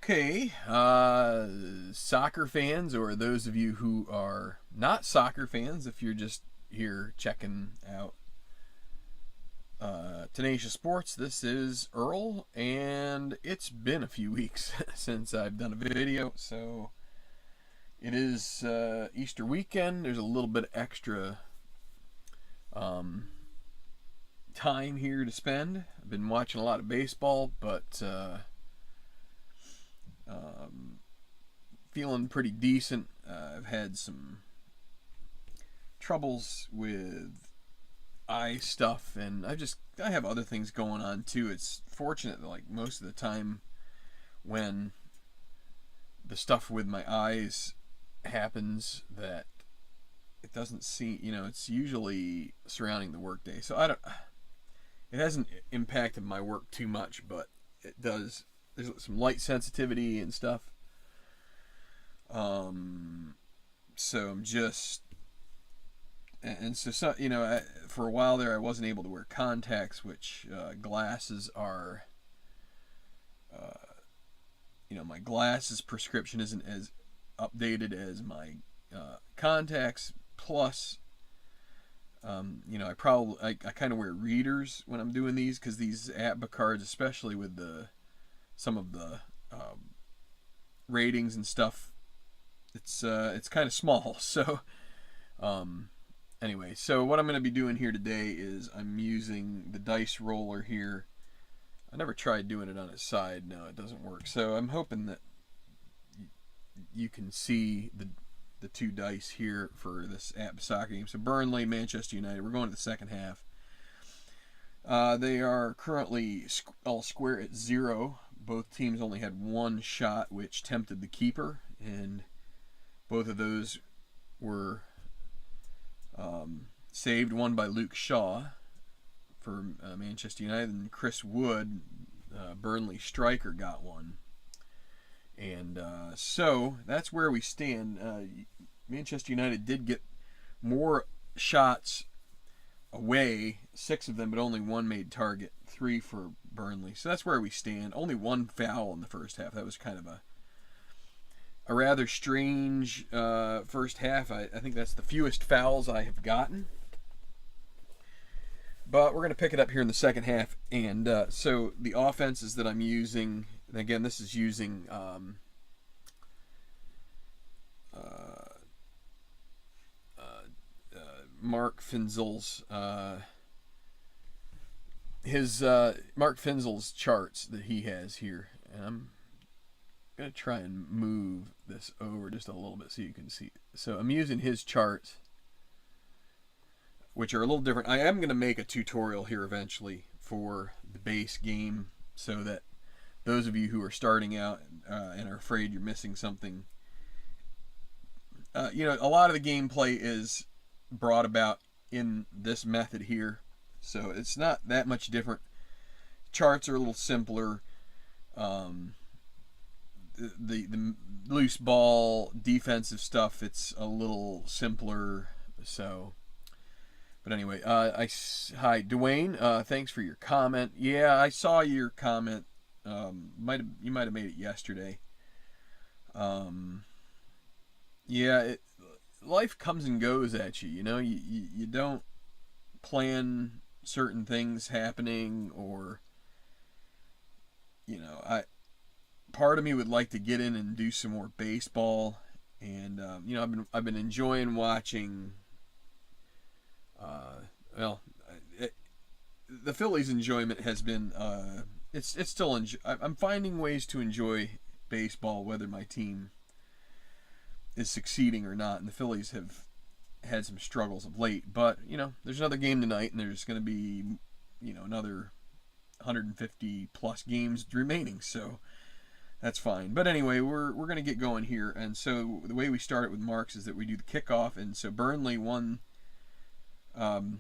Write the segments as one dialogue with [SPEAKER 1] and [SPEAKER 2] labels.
[SPEAKER 1] Okay, soccer fans, or those of you who are not soccer fans, if you're just here checking out Tenacious Sports, this is Earl, and it's been a few weeks since I've done a video, so it is Easter weekend. There's a little bit extra time here to spend. I've been watching a lot of baseball, but feeling pretty decent. I've had some troubles with eye stuff, and I have other things going on too. It's fortunate that, like, most of the time when the stuff with my eyes happens, that it doesn't seem, it's usually surrounding the workday. So it hasn't impacted my work too much, but it does. There's some light sensitivity and stuff. So I'm just, and so for a while there, I wasn't able to wear contacts, which glasses are. My glasses prescription isn't as updated as my contacts. Plus, I kind of wear readers when I'm doing these, because these APBA cards, especially with some of the ratings and stuff, it's kind of small. So anyway, so what I'm going to be doing here today is I'm using the dice roller here. I never tried doing it on its side. No, it doesn't work. So I'm hoping that you can see the two dice here for this APBA soccer game. So Burnley, Manchester United. We're going to the second half. They are currently all square at 0. Both teams only had one shot, which tempted the keeper, and both of those were saved. One by Luke Shaw for Manchester United, and Chris Wood, Burnley striker, got one. And so that's where we stand. Manchester United did get more shots away, 6 of them, but only 1 made target, 3 for Burnley. So that's where we stand. Only 1 foul in the first half. That was kind of a rather strange first half. I think that's the fewest fouls I have gotten. But we're going to pick it up here in the second half. And so the offenses that I'm using, and again, this is using Mark Finzel's Mark Finzel's charts that he has here, and I'm gonna try and move this over just a little bit so you can see. So I'm using his charts, which are a little different. I am gonna make a tutorial here eventually for the base game, so that those of you who are starting out and are afraid you're missing something, a lot of the gameplay is brought about in this method here, so it's not that much different. Charts are a little simpler. The loose ball defensive stuff, it's a little simpler. So, but anyway, hi Dwayne, thanks for your comment. Yeah, I saw your comment. You might have made it yesterday. Life comes and goes at you. You don't plan certain things happening, or part of me would like to get in and do some more baseball, and I've been enjoying watching. The Phillies' enjoyment has been it's still I'm finding ways to enjoy baseball, whether my team is succeeding or not, and the Phillies have had some struggles of late. But there's another game tonight, and there's going to be another 150 plus games remaining, so that's fine. But anyway, we're going to get going here. And so the way we start it with Marks is that we do the kickoff, and so Burnley won the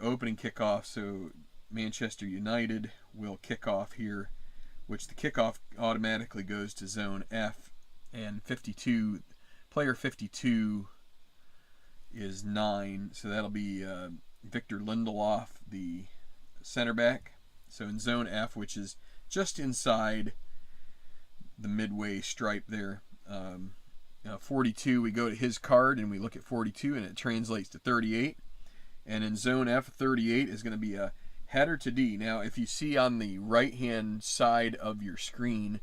[SPEAKER 1] opening kickoff, so Manchester United will kick off here, which the kickoff automatically goes to zone F. And player 52 is 9, so that'll be Victor Lindelof, the center back. So in zone F, which is just inside the midway stripe there. 42, we go to his card and we look at 42 and it translates to 38. And in zone F, 38 is going to be a header to D. Now, if you see on the right-hand side of your screen,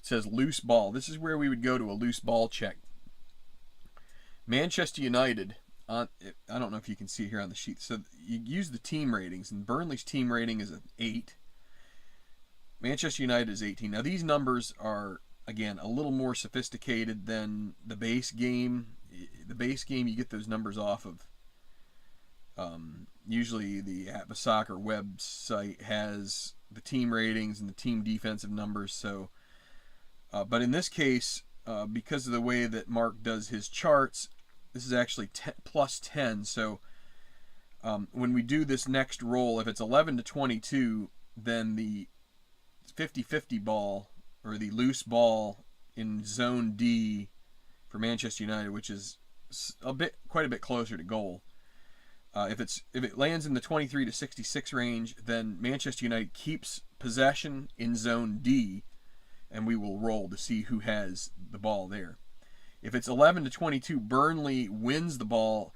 [SPEAKER 1] it says loose ball. This is where we would go to a loose ball check. Manchester United, I don't know if you can see it here on the sheet. So you use the team ratings, and Burnley's team rating is an 8. Manchester United is 18. Now, these numbers are, again, a little more sophisticated than the base game. The base game, you get those numbers off of usually the APBA Soccer website has the team ratings and the team defensive numbers. So, but in this case, because of the way that Mark does his charts, this is actually plus 10. So when we do this next roll, if it's 11 to 22, then the 50-50 ball, or the loose ball in zone D for Manchester United, which is quite a bit closer to goal. If it lands in the 23 to 66 range, then Manchester United keeps possession in zone D, and we will roll to see who has the ball there. If it's 11 to 22, Burnley wins the ball,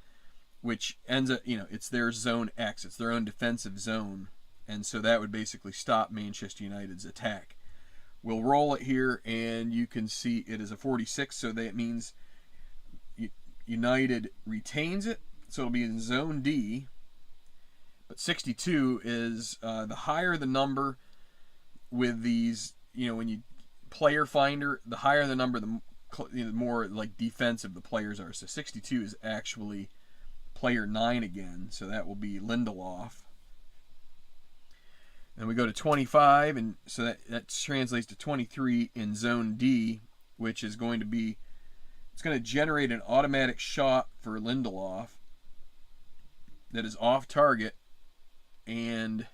[SPEAKER 1] which ends up, it's their zone X, it's their own defensive zone, and so that would basically stop Manchester United's attack. We'll roll it here, and you can see it is a 46, so that means United retains it. So it'll be in zone D, but 62 is the higher the number with these, when you player finder, the higher the number, the more like defensive the players are. So 62 is actually player 9 again, so that will be Lindelof. And we go to 25, and so that translates to 23 in zone D, which is going to be, it's going to generate an automatic shot for Lindelof that is off target, and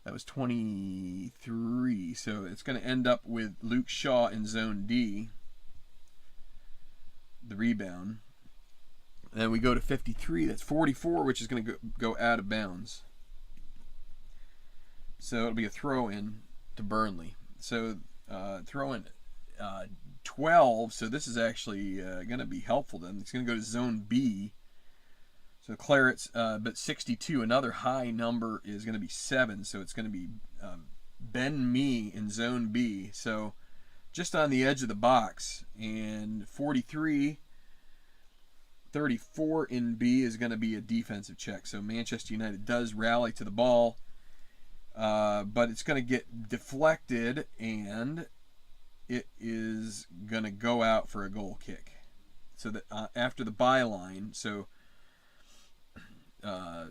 [SPEAKER 1] that was 23. So it's going to end up with Luke Shaw in zone D, the rebound. And then we go to 53. That's 44, which is going to go out of bounds. So it'll be a throw-in to Burnley. So throw-in 12. So this is actually going to be helpful then. It's going to go to zone B. So Clarets, but 62, another high number is going to be 7. So it's going to be Ben Mee in zone B. So just on the edge of the box. And 43, 34 in B is going to be a defensive check. So Manchester United does rally to the ball. But it's going to get deflected, and it is going to go out for a goal kick. So that after the byline, so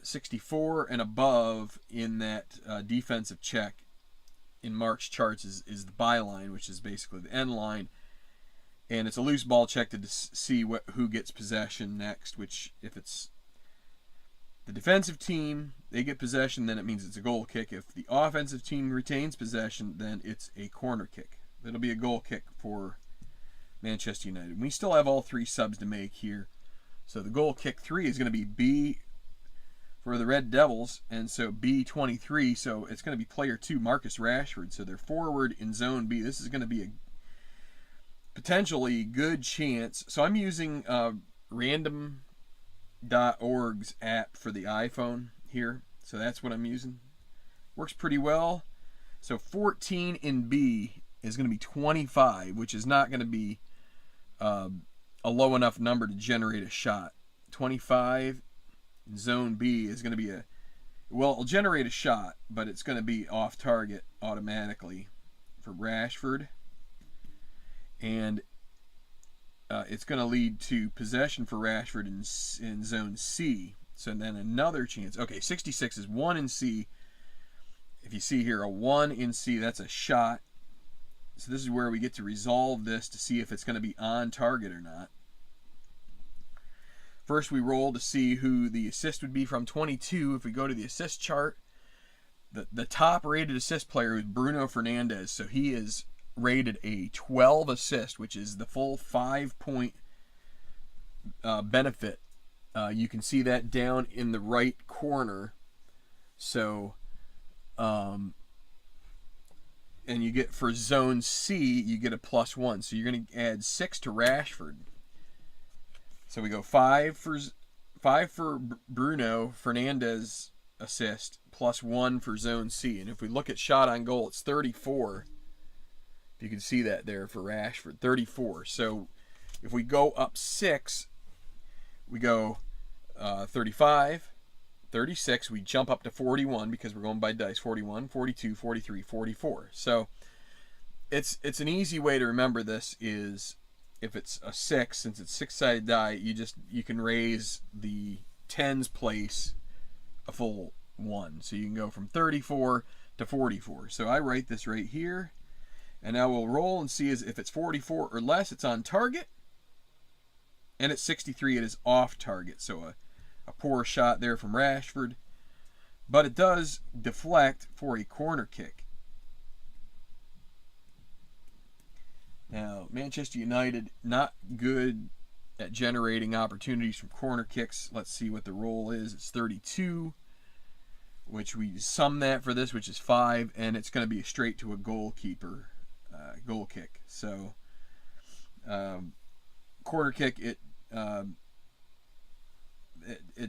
[SPEAKER 1] 64 and above in that defensive check in Mark's charts is the byline, which is basically the end line, and it's a loose ball check to see who gets possession next. Which, if it's the defensive team, they get possession, then it means it's a goal kick. If the offensive team retains possession, then it's a corner kick. It'll be a goal kick for Manchester United. We still have all 3 subs to make here. So the goal kick 3 is going to be B for the Red Devils, and so B23, so it's going to be player 2, Marcus Rashford. So they're forward in zone B. This is going to be a potentially good chance. So I'm using random.org's app for the iPhone here. So that's what I'm using. Works pretty well. So 14 in B is going to be 25, which is not going to be a low enough number to generate a shot. 25 in zone B is going to be it'll generate a shot, but it's going to be off target automatically for Rashford. And it's going to lead to possession for Rashford in zone C. So then another chance. Okay, 66 is 1 in C. If you see here, a 1 in C, that's a shot. So this is where we get to resolve this to see if it's going to be on target or not. First, we roll to see who the assist would be from 22. If we go to the assist chart, the top-rated assist player is Bruno Fernandes. So he is rated a 12 assist, which is the full 5-point benefit. You can see that down in the right corner. So and you get for zone C, you get a +1. So you're going to add 6 to Rashford. So we go 5 for Bruno Fernandes assist, +1 for zone C. And if we look at shot on goal, it's 34. If you can see that there for Rashford, 34. So if we go up 6, we go 35, 36. We jump up to 41 because we're going by dice. 41, 42, 43, 44. So it's an easy way to remember this is if it's a 6, since it's 6-sided die, you can raise the tens place a full 1. So you can go from 34 to 44. So I write this right here. And now we'll roll and see if it's 44 or less, it's on target. And at 63, it is off target. So a poor shot there from Rashford. But it does deflect for a corner kick. Now, Manchester United, not good at generating opportunities from corner kicks. Let's see what the roll is. It's 32, which we sum that for this, which is 5, and it's going to be straight to a goalkeeper goal kick. So, corner kick, it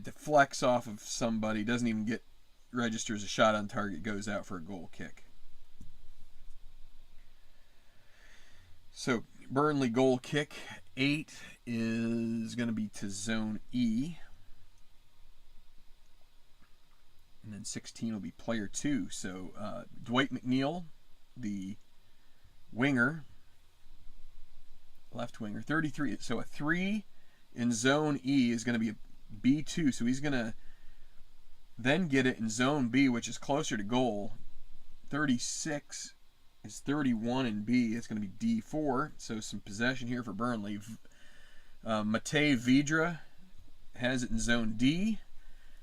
[SPEAKER 1] deflects off of somebody, doesn't even registers a shot on target, goes out for a goal kick. So Burnley goal kick 8 is going to be to zone E. And then 16 will be player 2. So Dwight McNeil, the winger, left winger, 33. So a 3 in zone E is going to be a B2. So he's going to then get it in zone B, which is closer to goal. 36 is 31 in B. It's going to be D4. So some possession here for Burnley. Matej Vidra has it in zone D.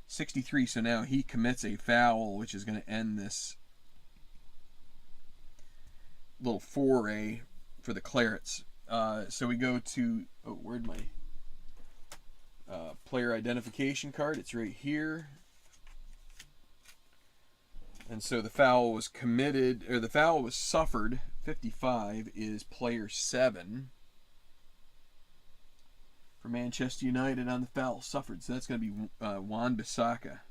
[SPEAKER 1] 63. So now he commits a foul, which is going to end this little foray for the Clarets. So we go to, where'd my player identification card? It's right here. And so the foul was committed, or the foul was suffered. 55 is player 7 for Manchester United on the foul suffered. So that's going to be Wan-Bissaka.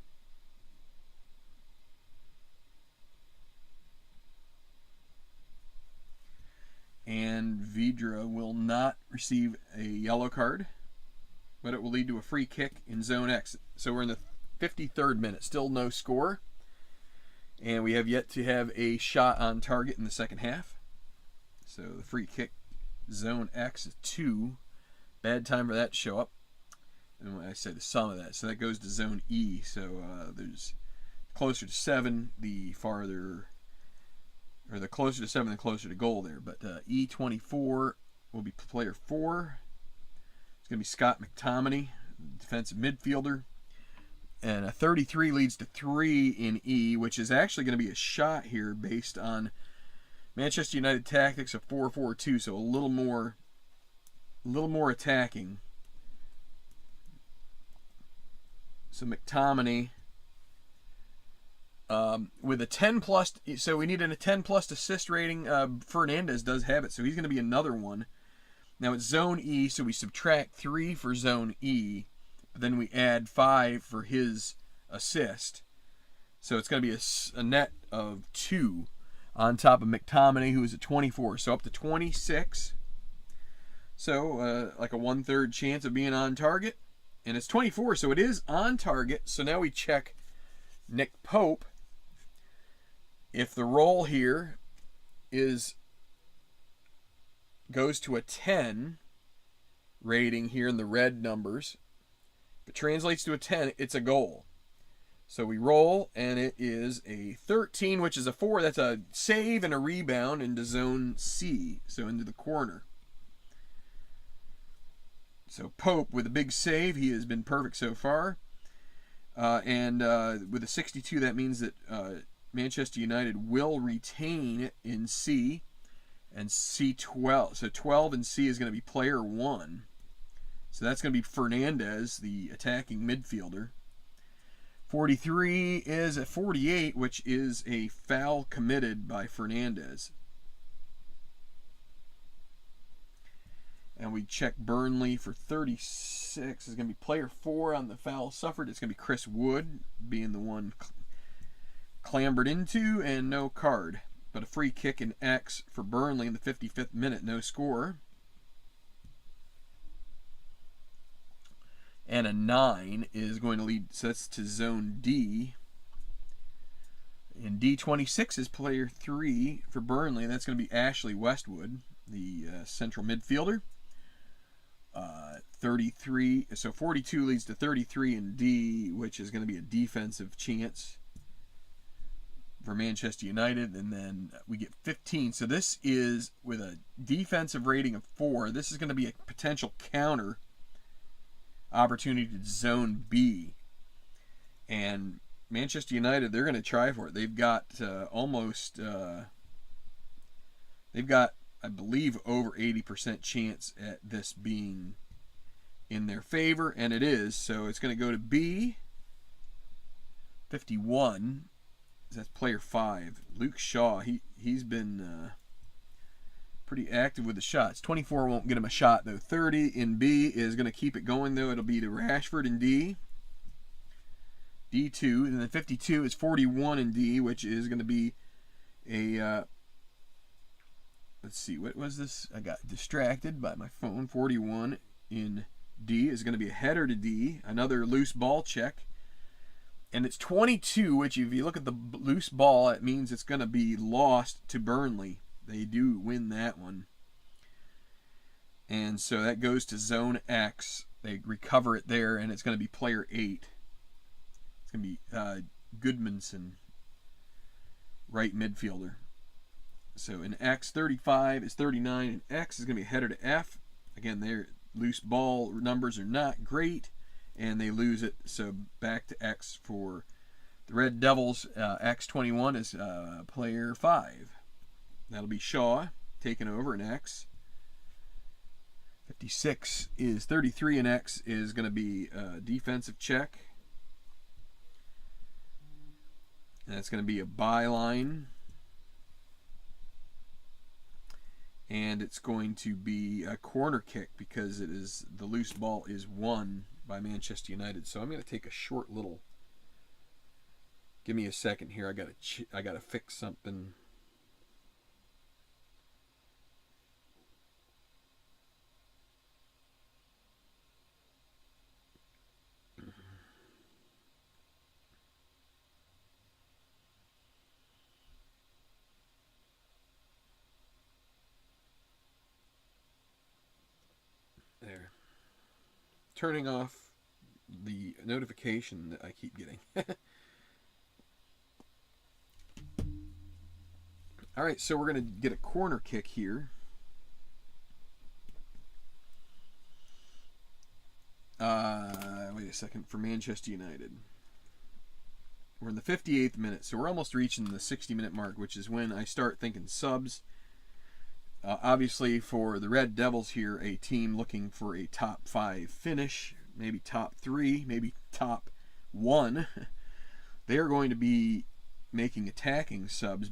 [SPEAKER 1] And Vidra will not receive a yellow card, but it will lead to a free kick in zone X. So we're in the 53rd minute, still no score. And we have yet to have a shot on target in the second half. So the free kick, zone X is 2. Bad time for that to show up. And when I say the sum of that, so that goes to zone E. So there's closer to 7, the farther, or the closer to 7, the closer to goal there. But E24 will be player 4. It's going to be Scott McTominay, defensive midfielder. And a 33 leads to 3 in E, which is actually going to be a shot here based on Manchester United tactics of 4-4-2, so a little more attacking. So McTominay with a 10 plus, so we needed a 10 plus assist rating. Fernandes does have it, so he's going to be another one. Now it's zone E, so we subtract 3 for zone E. But then we add 5 for his assist. So it's going to be a net of 2 on top of McTominay, who is at 24. So up to 26. So like a 1/3 chance of being on target. And it's 24, so it is on target. So now we check Nick Pope. If the roll here goes to a 10 rating here in the red numbers, if it translates to a 10, it's a goal. So we roll, and it is a 13, which is a 4. That's a save and a rebound into zone C, so into the corner. So Pope with a big save. He has been perfect so far. And with a 62, that means that Manchester United will retain in C and C12. So 12 in C is going to be player 1. So that's going to be Fernandes, the attacking midfielder. 43 is at 48, which is a foul committed by Fernandez. And we check Burnley for 36. It's going to be player 4 on the foul suffered. It's going to be Chris Wood being the one clambered into, and no card. But a free kick in X for Burnley in the 55th minute, no score. And a 9 is going to lead, so that's to zone D. And D26 is player 3 for Burnley. That's going to be Ashley Westwood, the central midfielder. 33, so 42 leads to 33 in D, which is going to be a defensive chance for Manchester United. And then we get 15. So this is with a defensive rating of 4. This is going to be a potential counter opportunity to zone B. And Manchester United, they're going to try for it. They've got they've got, I believe, over 80% chance at this being in their favor, and it is. So it's going to go to B. 51. That's player 5. Luke Shaw. He's been pretty active with the shots. 24 won't get him a shot though. 30 in B is going to keep it going though. It'll be to Rashford in D. D2, and then 52 is 41 in D, which is going to be a let's see, what was this? I got distracted by my phone. 41 in D is going to be a header to D, another loose ball check. And it's 22, which if you look at the loose ball, it means it's going to be lost to Burnley. They do win that one. And so that goes to zone X. They recover it there, and it's going to be player 8. It's going to be Goodmanson, right midfielder. So in X, 35 is 39, and X is going to be a header to F. Again, their loose ball numbers are not great, and they lose it. So back to X for the Red Devils. X21 is player 5. That'll be Shaw taking over in X. 56 is 33 in X is going to be a defensive check. And that's going to be a byline. And it's going to be a corner kick because it is the loose ball is won by Manchester United. So I'm going to take a short little. Give me a second here. I got to fix something. There. Turning off the notification that I keep getting. All right, so we're going to get a corner kick here. Wait a second, for Manchester United. We're in the 58th minute, so we're almost reaching the 60-minute mark, which is when I start thinking subs. Obviously, for the Red Devils here, a team looking for a top 5 finish, maybe top 3, maybe top 1. They're going to be making attacking subs,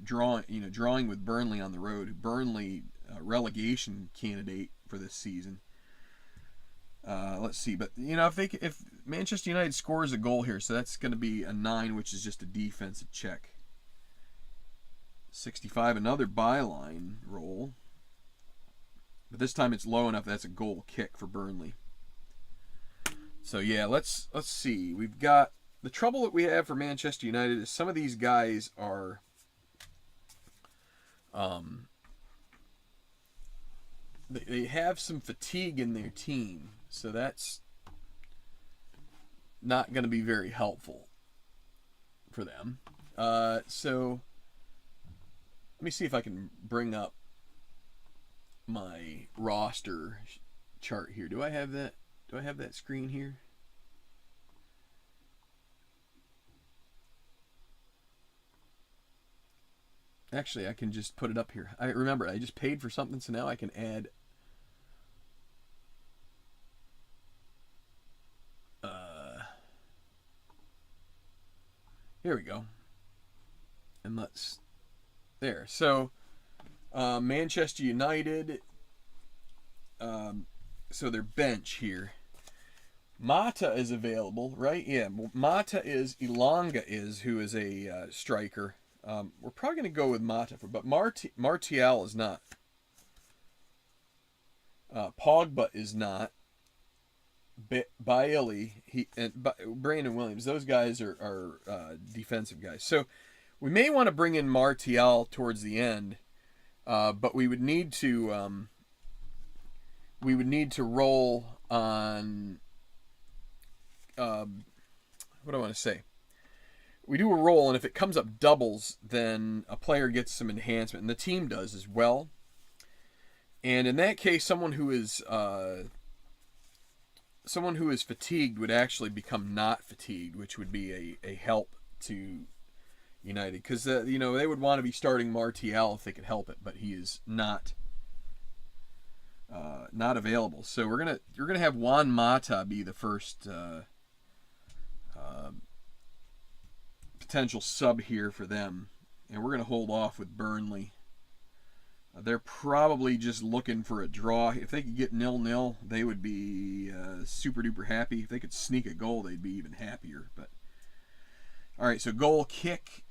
[SPEAKER 1] drawing with Burnley on the road. Burnley, relegation candidate for this season. Let's see, but if Manchester United scores a goal here, so that's going to be a 9, which is just a defensive check. 65, another byline roll, but this time it's low enough that's a goal kick for Burnley. So yeah, let's see. We've got the trouble that we have for Manchester United is some of these guys are they have some fatigue in their team, so that's not going to be very helpful for them. So let me see if I can bring up my roster chart here. Do I have that? Do I have that screen here? Actually, I can just put it up here. I remember I just paid for something, so now I can add There we go. And there. So, Manchester United, so their bench here. Mata is available, right? Yeah, Mata is, Ilanga is, who is a striker. We're probably going to go with Mata, but Martial is not. Pogba is not. Bailey, and Brandon Williams, those guys are defensive guys. So we may want to bring in Martial towards the end, but we would need to roll on. What do I want to say? We do a roll, and if it comes up doubles, then a player gets some enhancement, and the team does as well. And in that case, someone who is fatigued would actually become not fatigued, which would be a help to United, because they would want to be starting Martial if they could help it, but he is not available. So we're gonna have Juan Mata be the first potential sub here for them, and we're gonna hold off with Burnley. They're probably just looking for a draw. If they could get 0-0, they would be super duper happy. If they could sneak a goal, they'd be even happier. But all right, so goal kick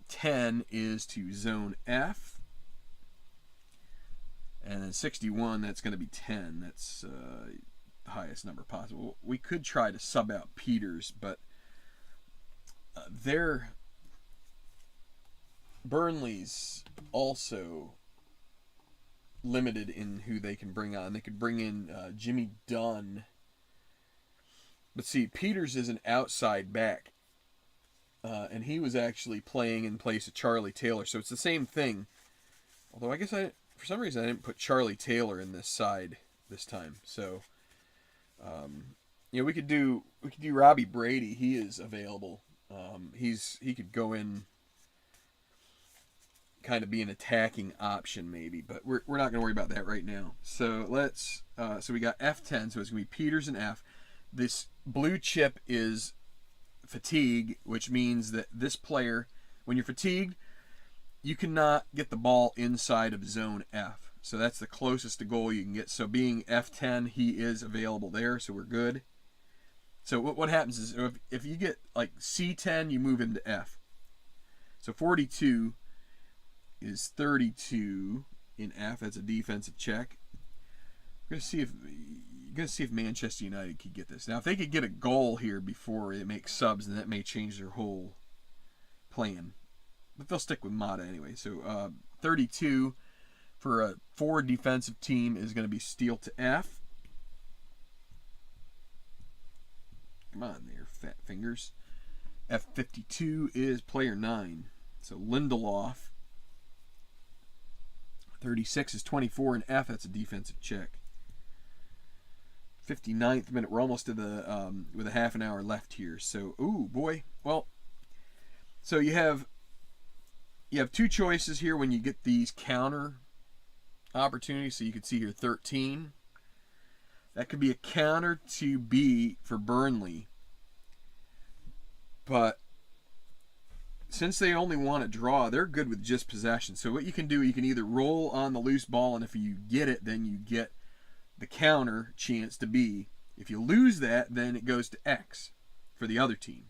[SPEAKER 1] 10 is to zone F, and then 61, that's going to be 10. That's the highest number possible. We could try to sub out Peters, but Burnley's also limited in who they can bring on. They could bring in Jimmy Dunn. But see, Peters is an outside back. And he was actually playing in place of Charlie Taylor. So it's the same thing. Although I guess for some reason I didn't put Charlie Taylor in this side this time. So we could do Robbie Brady. He is available. He could go in, kind of be an attacking option maybe, but we're not going to worry about that right now. So so we got F10, so it's going to be Peters and F. This blue chip is fatigue, which means that this player, when you're fatigued, you cannot get the ball inside of zone F. So that's the closest to goal you can get. So being F10, he is available there, so we're good. So what happens is if you get like C10, you move him to F. So 42 is 32 in F. That's a defensive check. We're gonna see if Manchester United could get this. Now, if they could get a goal here before it makes subs, then that may change their whole plan. But they'll stick with Mata anyway. So 32 for a forward defensive team is going to be steal to F. Come on there, fat fingers. F52 is player 9. So Lindelof. 36 is 24 in F. That's a defensive check. 59th minute. We're almost to the with a half an hour left here. So, ooh boy. Well, so you have two choices here when you get these counter opportunities. So you can see here 13. That could be a counter to B for Burnley. But since they only want to draw, they're good with just possession. So what you can do, you can either roll on the loose ball, and if you get it, then you get the counter chance to B. If you lose that, then it goes to X for the other team.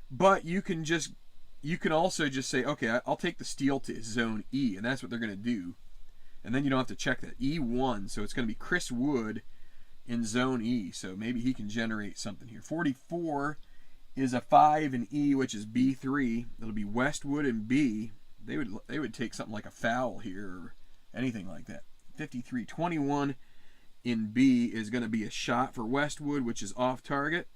[SPEAKER 1] But you can also just say, okay, I'll take the steal to zone E, and that's what they're going to do. And then you don't have to check that. E1, so it's going to be Chris Wood in zone E. So maybe he can generate something here. 44 is a 5 in E, which is B3. It'll be Westwood and B. They would take something like a foul here or anything like that. 53, 21 in B is going to be a shot for Westwood, which is off target.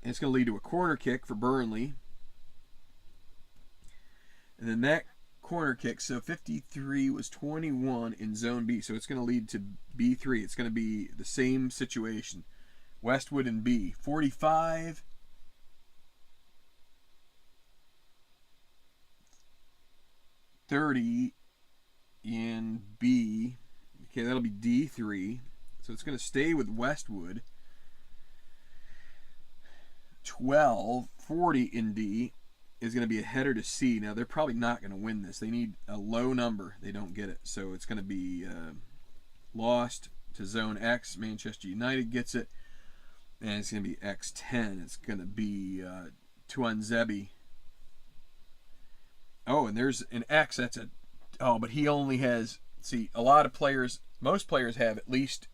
[SPEAKER 1] And it's going to lead to a corner kick for Burnley. And then that corner kick, so 53 was 21 in zone B, so it's going to lead to B3. It's going to be the same situation. Westwood and B. 45. 30 in B. Okay, that'll be D3. So it's going to stay with Westwood. 12, 40 in D is going to be a header to C. Now, they're probably not going to win this. They need a low number. They don't get it. So it's going to be lost to Zone X. Manchester United gets it. And it's going to be X10. It's going to be Tuanzebe. Oh, and there's an X. That's a... Oh, but he only has... See, a lot of players... Most players have at least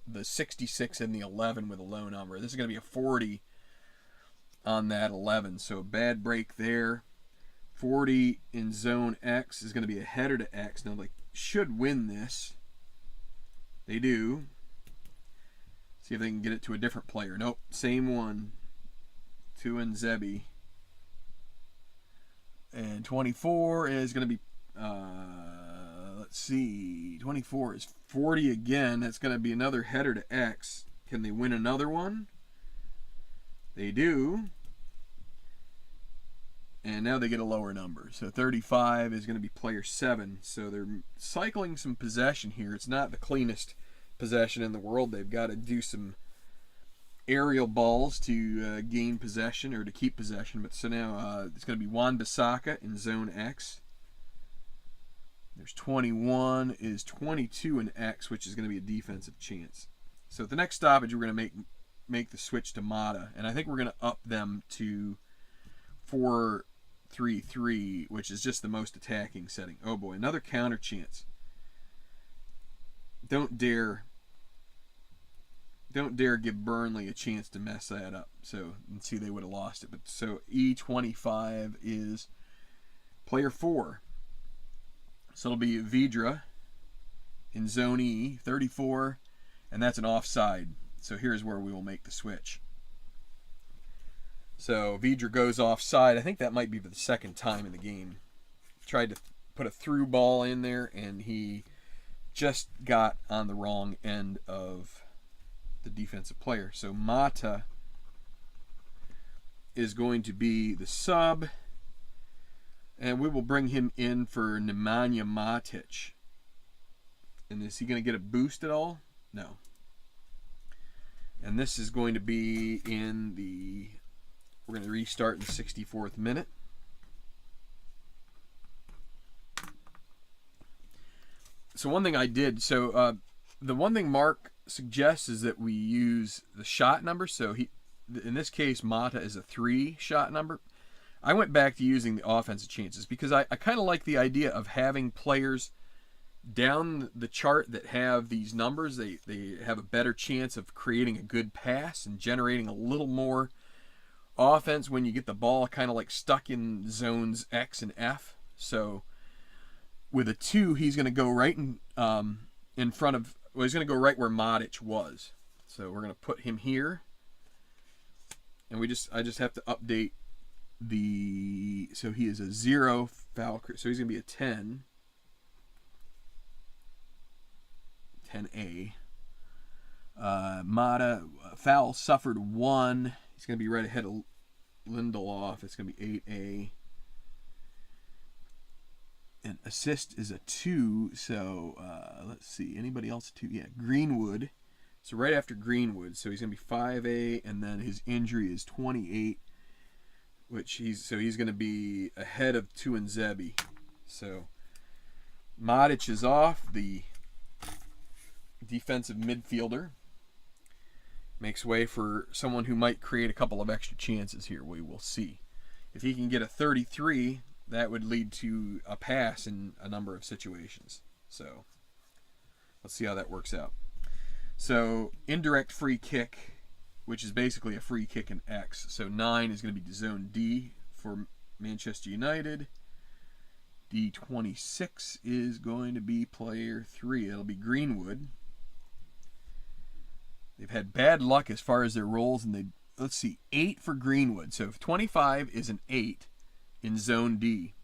[SPEAKER 1] the 66 and the 11 with a low number. This is going to be a 40 on that 11. So a bad break there. 40 in Zone X is going to be a header to X. Now, they should win this. They do. See if they can get it to a different player. Nope, same one. Tuanzebe. And 24 is going to be, let's see, 24 is 40 again. That's going to be another header to X. Can they win another one? They do. And now they get a lower number. So 35 is going to be player 7. So they're cycling some possession here. It's not the cleanest possession in the world. They've got to do some aerial balls to gain possession or to keep possession. But so now it's going to be Wan-Bissaka in Zone X. There's 21 is 22 in X, which is going to be a defensive chance. So at the next stoppage, we're going to make the switch to Mata, and I think we're going to up them to 4-3-3, which is just the most attacking setting. Oh boy, another counter chance. Don't dare give Burnley a chance to mess that up. So, and see, they would have lost it. But so E25 is player 4. So it'll be Vidra in Zone E, 34, and that's an offside. So here's where we will make the switch. So Vidra goes offside. I think that might be for the second time in the game. Tried to put a through ball in there, and he just got on the wrong end of the defensive player. So Mata is going to be the sub, and we will bring him in for Nemanja Matic. And is he going to get a boost at all? No. And this is going to be in the... We're going to restart in the 64th minute. So one thing I did, the one thing Mark suggests is that we use the shot number. So in this case, Mata is a 3 shot number. I went back to using the offensive chances because I kind of like the idea of having players down the chart that have these numbers. They have a better chance of creating a good pass and generating a little more offense when you get the ball kind of like stuck in zones X and F. So with a 2, he's going to go right in front of, well, he's going to go right where Matic was. So we're going to put him here. And I just have to update so he is a 0 foul, so he's going to be a 10. 10A. Mata, foul suffered 1. He's going to be right ahead of Lindelof. It's going to be 8A. And assist is a 2. So let's see. Anybody else? 2? Yeah, Greenwood. So right after Greenwood. So he's going to be 5A, and then his injury is 28, which he's going to be ahead of Tuanzebe. So Matic is off. The defensive midfielder makes way for someone who might create a couple of extra chances here. We will see. If he can get a 33, that would lead to a pass in a number of situations. So let's see how that works out. So indirect free kick, which is basically a free kick in X. So 9 is going to be Zone D for Manchester United. D26 is going to be player 3. It'll be Greenwood. They've had bad luck as far as their rolls, and let's see, 8 for Greenwood. So if 25 is an 8 in Zone D.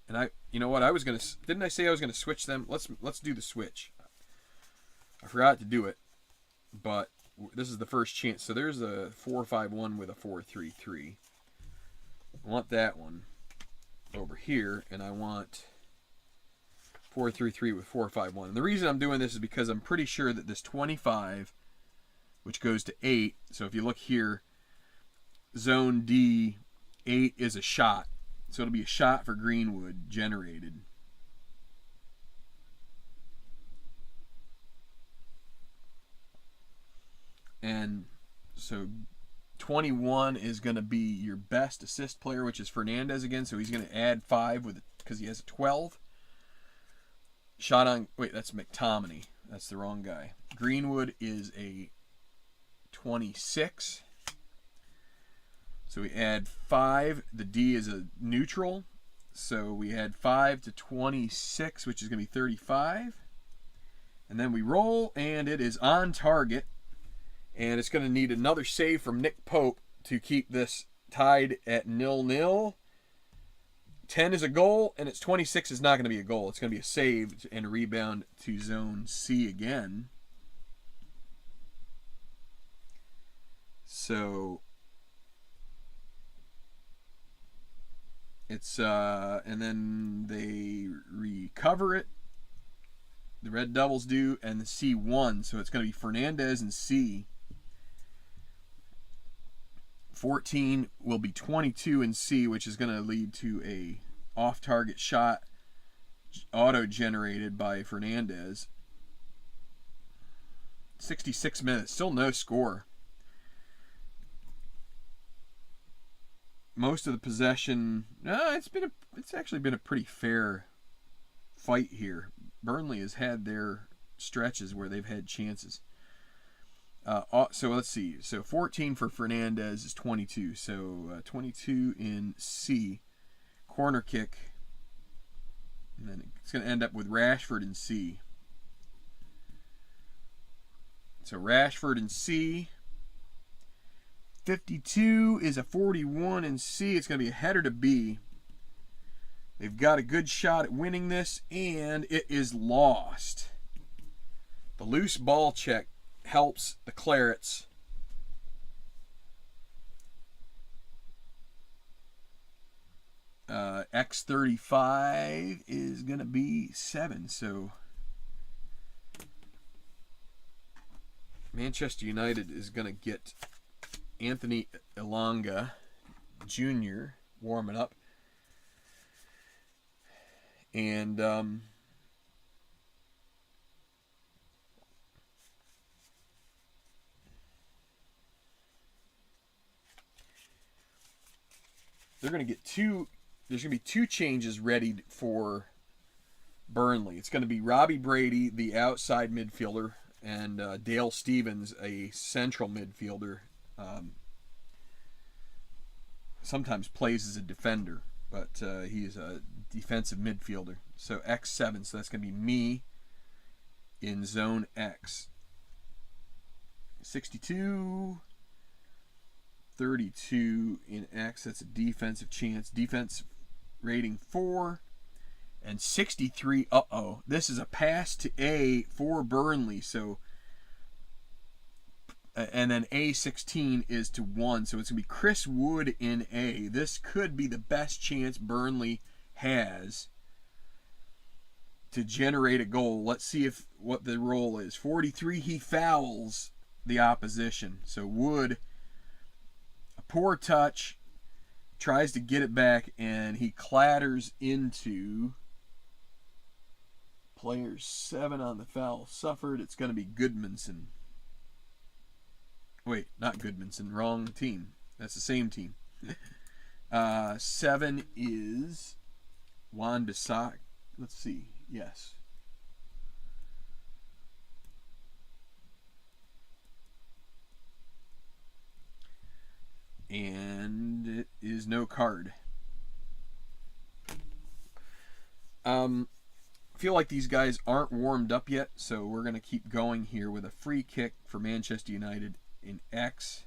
[SPEAKER 1] And you know what? Didn't I say I was gonna switch them? Let's do the switch. I forgot to do it, but this is the first chance. So there's a 4-5-1 with a 4-3-3. I want that one over here, and I want 4-3-3 with 4-5-1. And the reason I'm doing this is because I'm pretty sure that this 25, which goes to 8, so if you look here, zone D, 8 is a shot. So it'll be a shot for Greenwood generated. And so 21 is going to be your best assist player, which is Fernandez again. So he's going to add 5 with because he has a 12. Shot on, wait, that's McTominay. That's the wrong guy. Greenwood is a 26. So we add 5. The D is a neutral. So we add 5 to 26, which is going to be 35. And then we roll, and it is on target. And it's going to need another save from Nick Pope to keep this tied at 0-0. 10 is a goal, and it's 26 is not going to be a goal. It's going to be a save and a rebound to zone C again. So it's and then they recover it. The Red Devils do, and the C1. So it's going to be Fernandez and C. 14 will be 22 in C, which is going to lead to a off-target shot auto-generated by Fernandez. 66 minutes, still no score. Most of the possession, it's actually been a pretty fair fight here. Burnley has had their stretches where they've had chances. So let's see. So 14 for Fernandez is 22. So 22 in C. Corner kick. And then it's going to end up with Rashford in C. So Rashford in C. 52 is a 41 in C. It's going to be a header to B. They've got a good shot at winning this, and it is lost. The loose ball check helps the Clarets. X35 is going to be 7. So Manchester United is going to get Anthony Elanga Jr. warming up. And they're going to get there's going to be 2 changes ready for Burnley. It's going to be Robbie Brady, the outside midfielder, and Dale Stevens, a central midfielder. Sometimes plays as a defender, but he is a defensive midfielder. So X7, so that's going to be me in zone X. 62... 32 in X, that's a defensive chance. Defense rating 4. And 63, this is a pass to A for Burnley. So, and then A16 is to 1. So it's going to be Chris Wood in A. This could be the best chance Burnley has to generate a goal. Let's see what the roll is. 43, he fouls the opposition. So Wood, poor touch, tries to get it back, and he clatters into player 7 on the foul suffered. It's going to be Goodmanson. Wait, not Goodmanson. Wrong team. That's the same team. 7 is Wan Bissaka. Let's see. Yes. And it is no card. Feel like these guys aren't warmed up yet, so we're going to keep going here with a free kick for Manchester United in X.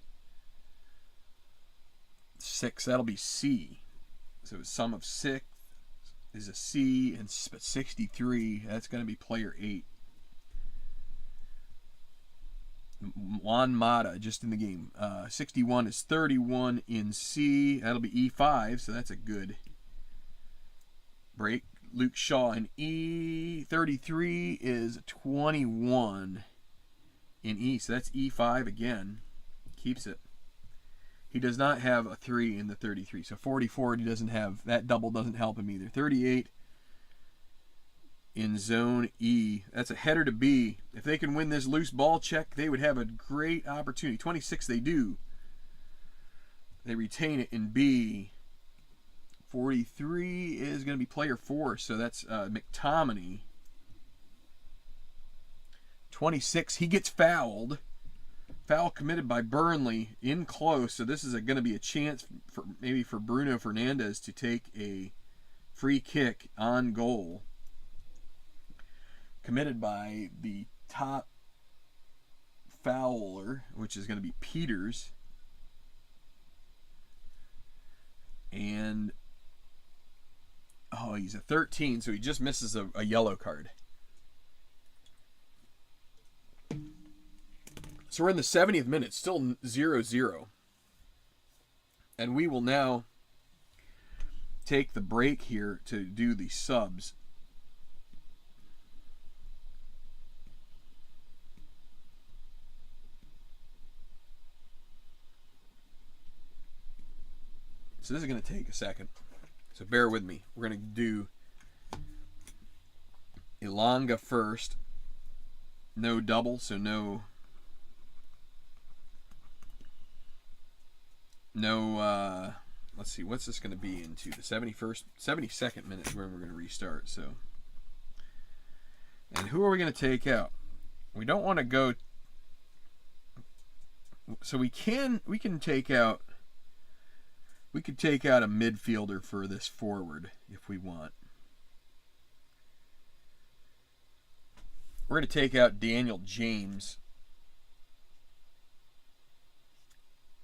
[SPEAKER 1] 6, that'll be C. So a sum of 6 is a C, and 63, that's going to be player 8. Juan Mata just in the game. 61 is 31 in C. That'll be E5, so that's a good break. Luke Shaw in E. 33 is 21 in E, so that's E5 again. Keeps it. He does not have a 3 in the 33. So 44, he doesn't have, that double doesn't help him either. 38 in zone E. That's a header to B. If they can win this loose ball check, they would have a great opportunity. 26, they do. They retain it in B. 43 is going to be player 4, so that's McTominay. 26, he gets fouled. Foul committed by Burnley in close, so this is going to be a chance for maybe for Bruno Fernandes to take a free kick on goal. Committed by the top fouler, which is going to be Peters. And, oh, he's a 13, so he just misses a yellow card. So we're in the 70th minute, still 0-0. And we will now take the break here to do the subs. So this is going to take a second. So bear with me. We're going to do Ilanga first. No double, so no let's see, what's this going to be into? The 72nd minute is when we're going to restart. So, and who are we going to take out? We don't want to go, so we can take out, we could take out a midfielder for this forward if we want. We're going to take out Daniel James.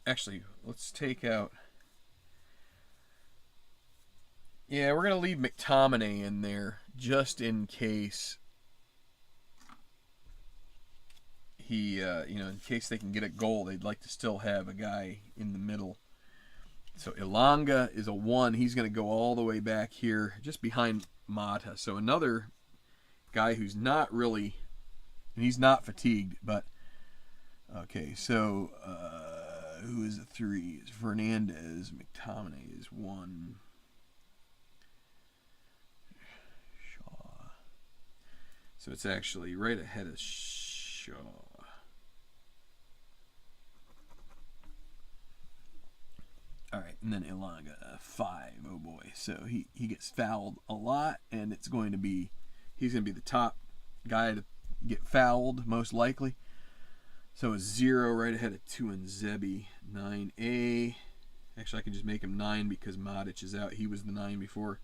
[SPEAKER 1] Actually, let's take out... Yeah, we're going to leave McTominay in there just in case he, in case they can get a goal, they'd like to still have a guy in the middle. So Ilanga is a 1. He's going to go all the way back here, just behind Mata. So another guy who's not really, and he's not fatigued, but okay. So who is a 3? Is Fernandez. McTominay is 1. Shaw. So it's actually right ahead of Shaw. All right, and then Ilanga, 5. Oh boy, so he gets fouled a lot, and he's going to be the top guy to get fouled most likely. So a 0 right ahead of Tuanzebe. 9A. Actually, I can just make him 9 because Modic is out. He was the 9 before,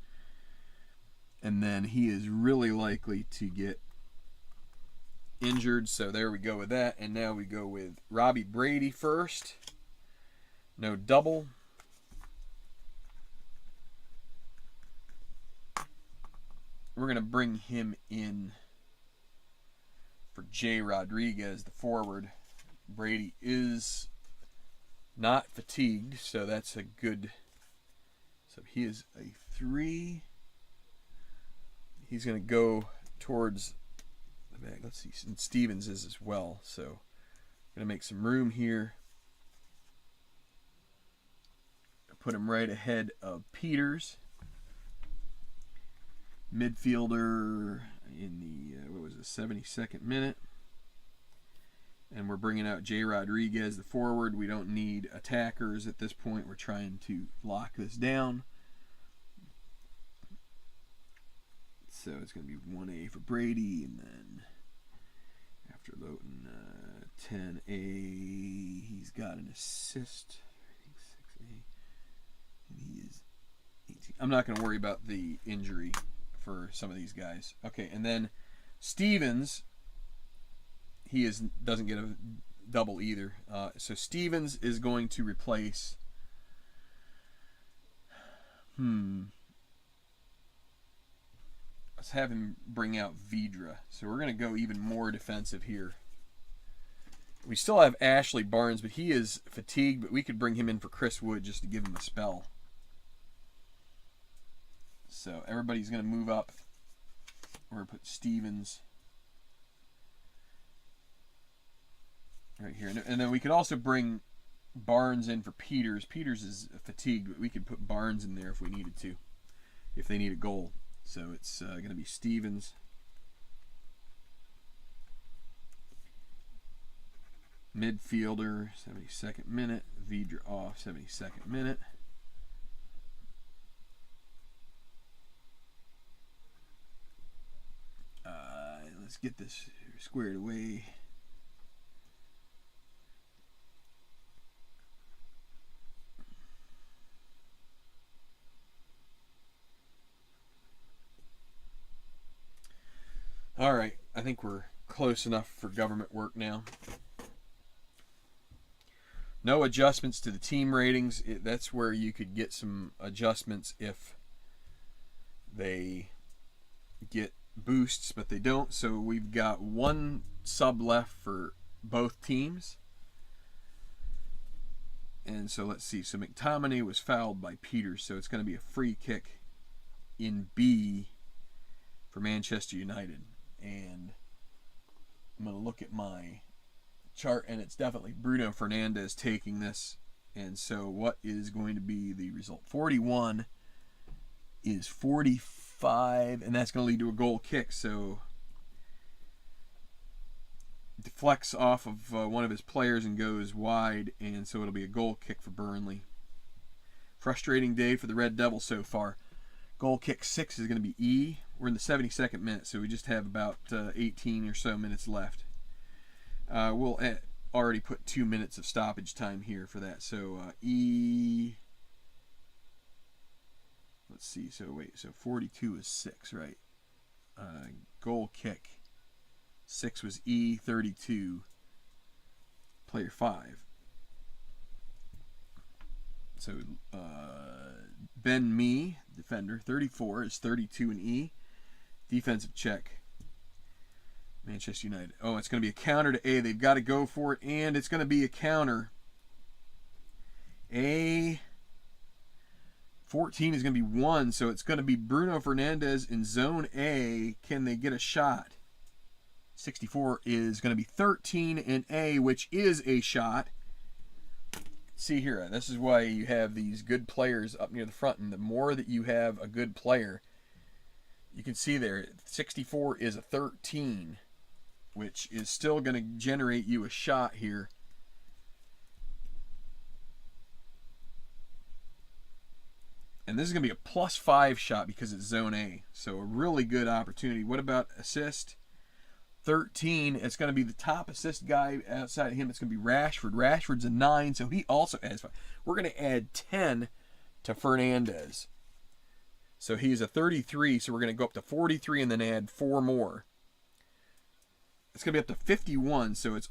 [SPEAKER 1] and then he is really likely to get injured. So there we go with that, and now we go with Robbie Brady first. No double. We're going to bring him in for Jay Rodriguez, the forward. Brady is not fatigued, so that's a good... So he is a 3. He's going to go towards the back. Let's see, and Stevens is as well. So going to make some room here. Put him right ahead of Peters. Midfielder in the, 72nd minute. And we're bringing out Jay Rodriguez, the forward. We don't need attackers at this point. We're trying to lock this down. So it's going to be 1A for Brady, and then after Lowton, 10A, he's got an assist. I think 6A. And he is 18. I'm not going to worry about the injury for some of these guys. Okay, and then Stevens, doesn't get a double either. So Stevens is going to replace. Let's have him bring out Vidra. So we're going to go even more defensive here. We still have Ashley Barnes, but he is fatigued. But we could bring him in for Chris Wood just to give him a spell. So everybody's going to move up. We're going to put Stevens right here. And then we could also bring Barnes in for Peters. Peters is fatigued, but we could put Barnes in there if we needed to, if they need a goal. So it's going to be Stevens. Midfielder, 72nd minute. Vidra off, 72nd minute. Let's get this squared away. All right, I think we're close enough for government work now. No adjustments to the team ratings. That's where you could get some adjustments if they get boosts, but they don't. So we've got one sub left for both teams. And so let's see. So McTominay was fouled by Peters, so it's going to be a free kick in B for Manchester United. And I'm going to look at my chart, and it's definitely Bruno Fernandes taking this. And so what is going to be the result? 41 is 45, and that's going to lead to a goal kick. So deflects off of one of his players and goes wide, and so it'll be a goal kick for Burnley. Frustrating day for the Red Devils so far. Goal kick 6 is going to be E. We're in the 72nd minute, so we just have about 18 or so minutes left. We'll already put 2 minutes of stoppage time here for that. So E. Let's see. So 42 is 6, right? Goal kick 6 was E. 32. Player 5. So Ben Mee, defender, 34 is 32 in E. Defensive check. Manchester United. Oh, it's going to be a counter to A. They've got to go for it, and it's going to be a counter. A 14 is going to be 1, so it's going to be Bruno Fernandes in zone A. Can they get a shot? 64 is going to be 13 in A, which is a shot. See here, this is why you have these good players up near the front, and the more that you have a good player, you can see there, 64 is a 13, which is still going to generate you a shot here. And this is going to be a +5 shot because it's zone A. So a really good opportunity. What about assist? 13. It's going to be the top assist guy outside of him. It's going to be Rashford. Rashford's a 9, so he also adds 5. We're going to add 10 to Fernandes. So he's a 33, so we're going to go up to 43 and then add 4 more. It's going to be up to 51, so it's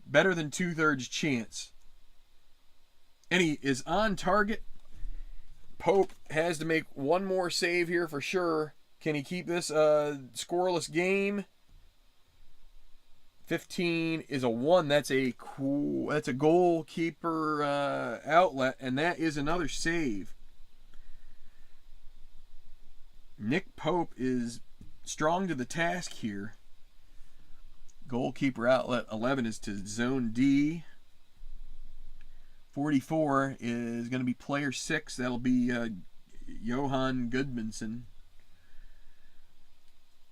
[SPEAKER 1] better than 2/3 chance. And he is on target. Pope has to make one more save here for sure. Can he keep this scoreless game? 15 is a 1. That's a goalkeeper outlet, and that is another save. Nick Pope is strong to the task here. Goalkeeper outlet 11 is to zone D. 44 is going to be player 6. That'll be Johan Gudmundsson.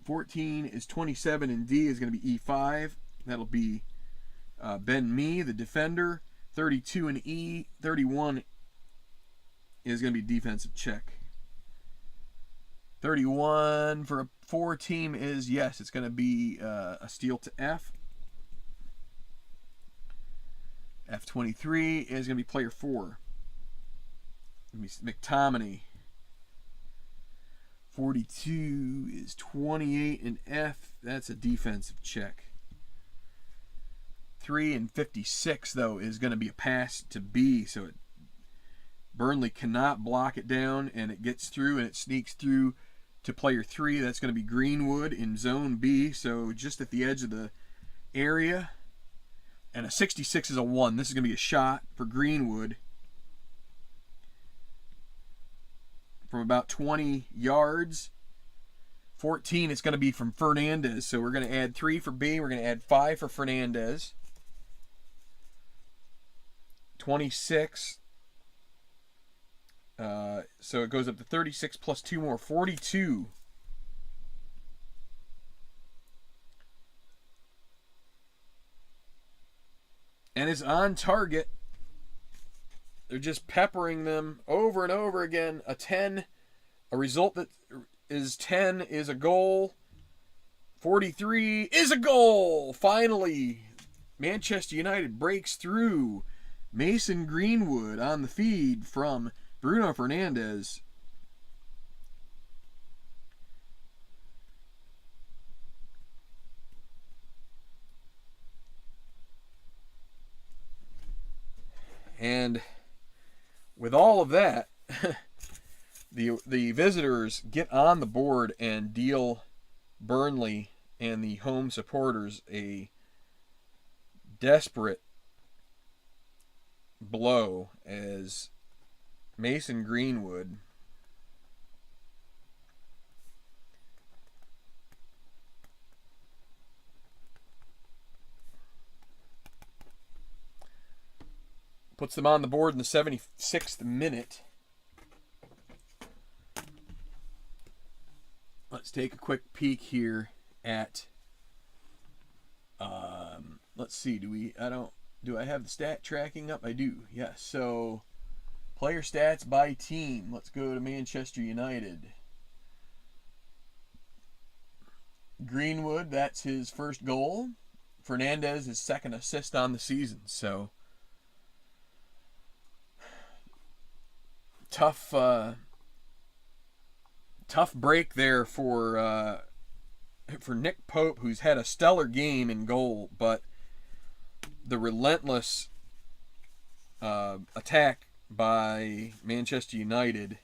[SPEAKER 1] 14 is 27 in D is going to be E5. That'll be Ben Mee, the defender. 32 in E. 31 is going to be defensive check. 31 for a 4 team is, yes, it's going to be a steal to F. F23 is going to be player 4. McTominay. 42 is 28 in F. That's a defensive check. 3 and 56, though, is going to be a pass to B. So Burnley cannot block it down, and it gets through, and it sneaks through to player 3. That's going to be Greenwood in zone B, so just at the edge of the area. And a 66 is a 1. This is going to be a shot for Greenwood from about 20 yards. 14 is going to be from Fernandez. So we're going to add 3 for B. We're going to add 5 for Fernandez. 26. So it goes up to 36 plus 2 more, 42. And is on target. They're just peppering them over and over again. A 10, a result that is 10 is a goal. 43 is a goal. Finally, Manchester United breaks through. Mason Greenwood on the feed from Bruno Fernandes. And with all of that, the visitors get on the board and deal Burnley and the home supporters a desperate blow as Mason Greenwood puts them on the board in the 76th minute. Let's take a quick peek here at let's see, do I have the stat tracking up? I do. Yes. So player stats by team. Let's go to Manchester United. Greenwood, that's his first goal. Fernandez, his second assist on the season. So tough break there for Nick Pope, who's had a stellar game in goal, but the relentless attack by Manchester United,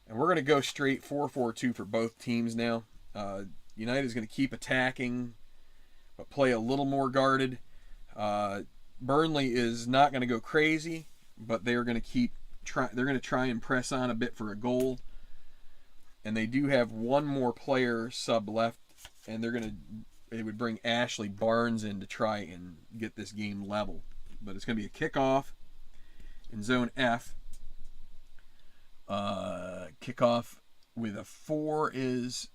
[SPEAKER 1] and we're going to go straight 4-4-2 for both teams now. United is going to keep attacking, but play a little more guarded. Burnley is not going to go crazy, but they're going to they're going to try and press on a bit for a goal. And they do have one more player sub left, and they would bring Ashley Barnes in to try and get this game level. But it's going to be a kickoff in zone F. Kickoff with a 4 is...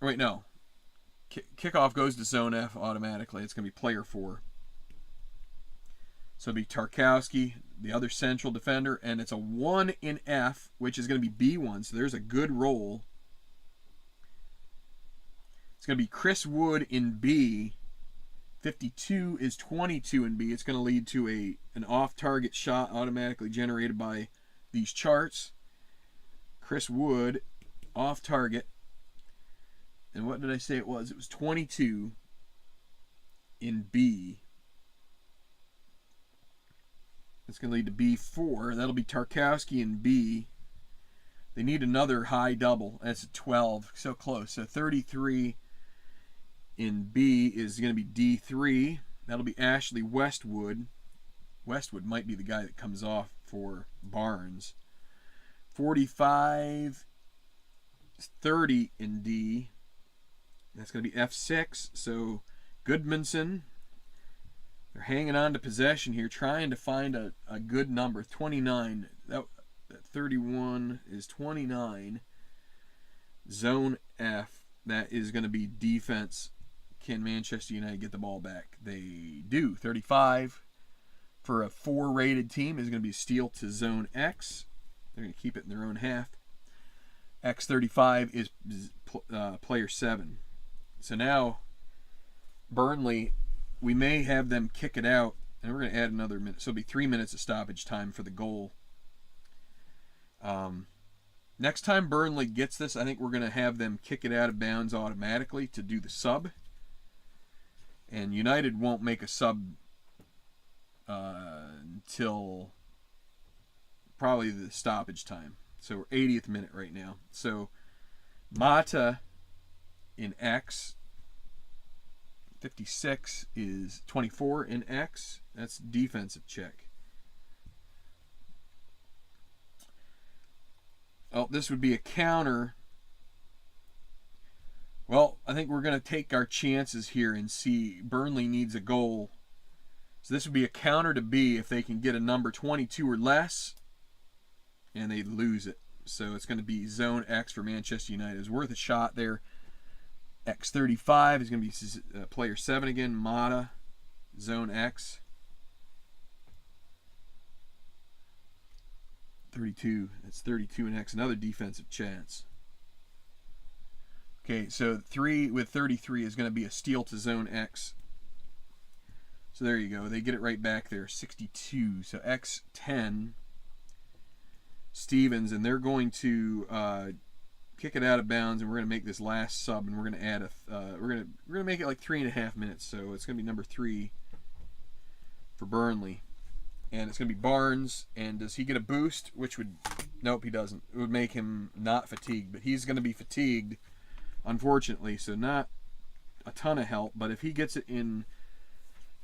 [SPEAKER 1] Wait, no. Kickoff goes to zone F automatically. It's going to be player 4. So it'll be Tarkowski, the other central defender, and it's a 1 in F, which is going to be B1, so there's a good roll. It's going to be Chris Wood in B. 52 is 22 in B. It's going to lead to an off-target shot automatically generated by these charts. Chris Wood, off-target. And what did I say it was? It was 22 in B. It's going to lead to B4. That'll be Tarkowski in B. They need another high double. That's a 12. So close. So 33 in B is going to be D3. That'll be Ashley Westwood. Westwood might be the guy that comes off for Barnes. 45, 30 in D. That's going to be F6. So Goodmanson. They're hanging on to possession here, trying to find a good number. 29. That 31 is 29. Zone F. That is going to be defense. Can Manchester United get the ball back? They do. 35 for a 4-rated team is going to be a steal to zone X. They're going to keep it in their own half. X35 is player 7. So now Burnley, we may have them kick it out, and we're going to add another minute. So it'll be 3 minutes of stoppage time for the goal. Next time Burnley gets this, I think we're going to have them kick it out of bounds automatically to do the sub. And United won't make a sub until probably the stoppage time. So we're 80th minute right now. So Mata in X. 56 is 24 in X. That's defensive check. Oh, this would be a counter Well, I think we're going to take our chances here and see. Burnley needs a goal. So this would be a counter to B if they can get a number 22 or less, and they lose it. So it's going to be zone X for Manchester United. It's worth a shot there. X35 is going to be player 7 again. Mata, zone X. 32. That's 32 and X. Another defensive chance. Okay, so 3 with 33 is going to be a steal to zone X. So there you go. They get it right back there. 62. So X10. Stevens, and they're going to kick it out of bounds, and we're going to make this last sub, and we're going to add we're going to make it like 3.5 minutes. So it's going to be number 3 for Burnley, and it's going to be Barnes. And does he get a boost? Which would, nope, he doesn't. It would make him not fatigued, but he's going to be fatigued, unfortunately. So not a ton of help, but if he gets it in,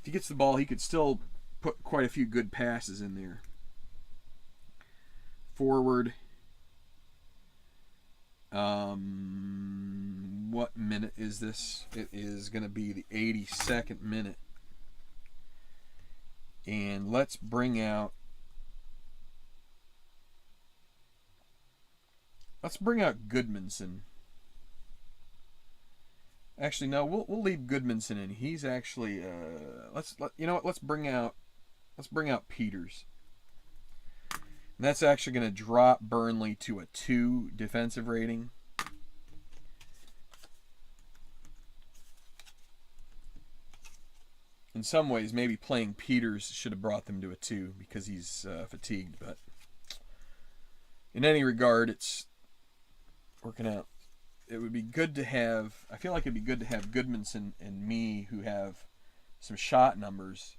[SPEAKER 1] if he gets the ball, he could still put quite a few good passes in there. Forward. What minute is this? It is going to be the 82nd minute. And let's bring out Goodmanson. Actually, no, we'll leave Goodmanson in. He's actually let's bring out Peters. And that's actually going to drop Burnley to a 2 defensive rating. In some ways, maybe playing Peters should have brought them to a 2 because he's fatigued. But in any regard, it's working out. It would be good to have, I feel like it'd be good to have Goodmanson and me, who have some shot numbers,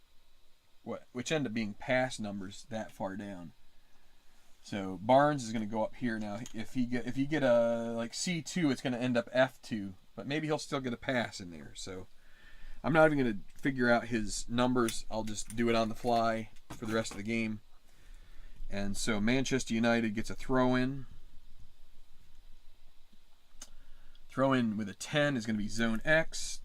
[SPEAKER 1] which end up being pass numbers that far down. So Barnes is going to go up here now. If you get a like C2, it's going to end up F2, but maybe he'll still get a pass in there. So I'm not even going to figure out his numbers. I'll just do it on the fly for the rest of the game. And so Manchester United gets a throw in. Throw in with a 10 is going to be zone X.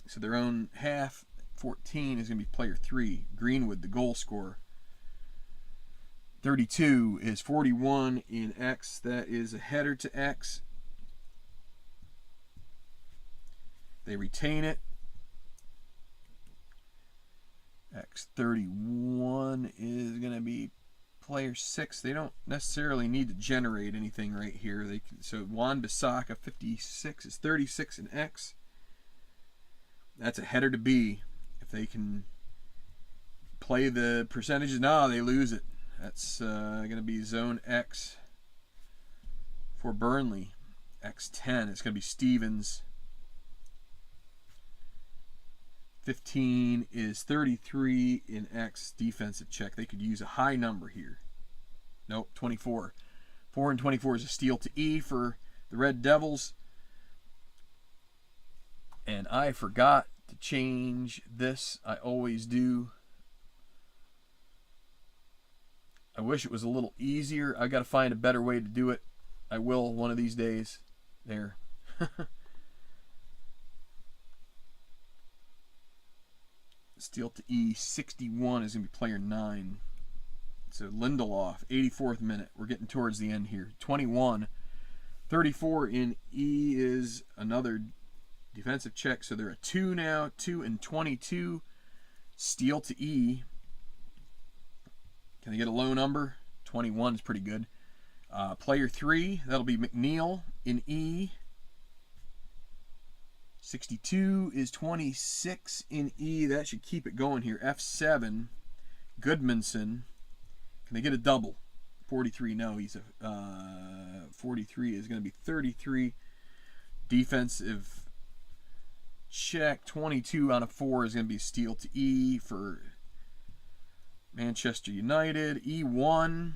[SPEAKER 1] So their own half. 14 is going to be player 3, Greenwood, the goal scorer. 32 is 41 in X. That is a header to X. They retain it. X31 is going to be player 6. They don't necessarily need to generate anything right here. So Wan-Bissaka, 56, is 36 in X. That's a header to B. If they can play the percentages, no, they lose it. That's going to be zone X for Burnley. X10, it's going to be Stevens. 15 is 33 in X, defensive check. They could use a high number here. Nope, 24. 4 and 24 is a steal to E for the Red Devils. And I forgot to change this. I always do. I wish it was a little easier. I got to find a better way to do it. I will one of these days. There. Steal to E, 61 is going to be player 9. So Lindelof, 84th minute. We're getting towards the end here. 21. 34 in E is another defensive check. So they're a 2 now. 2 and 22. Steal to E. Can they get a low number? 21 is pretty good. Player 3, that'll be McNeil in E. 62 is 26 in E. That should keep it going here. F7, Goodmanson. Can they get a double? 43, no. He's a 43 is going to be 33. Defensive check, 22 on a 4 is going to be a steal to E for Manchester United. E1,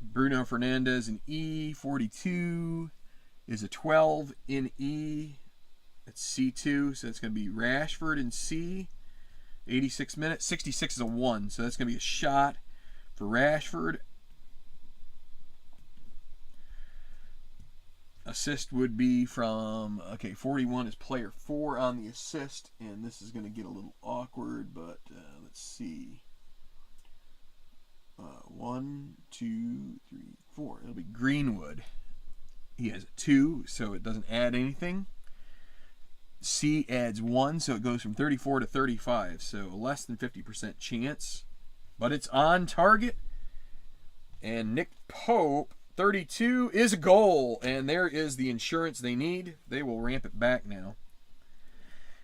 [SPEAKER 1] Bruno Fernandes in E. 42 is a 12 in E. That's C2, so that's going to be Rashford in C. 86 minutes. 66 is a 1, so that's going to be a shot for Rashford. Assist would be from, okay, 41 is player 4 on the assist, and this is going to get a little awkward, but let's see. 1, 2, 3, 4. It'll be Greenwood. He has a 2, so it doesn't add anything. C adds 1, so it goes from 34 to 35, so less than 50% chance. But it's on target. And Nick Pope, 32, is a goal. And there is the insurance they need. They will ramp it back now.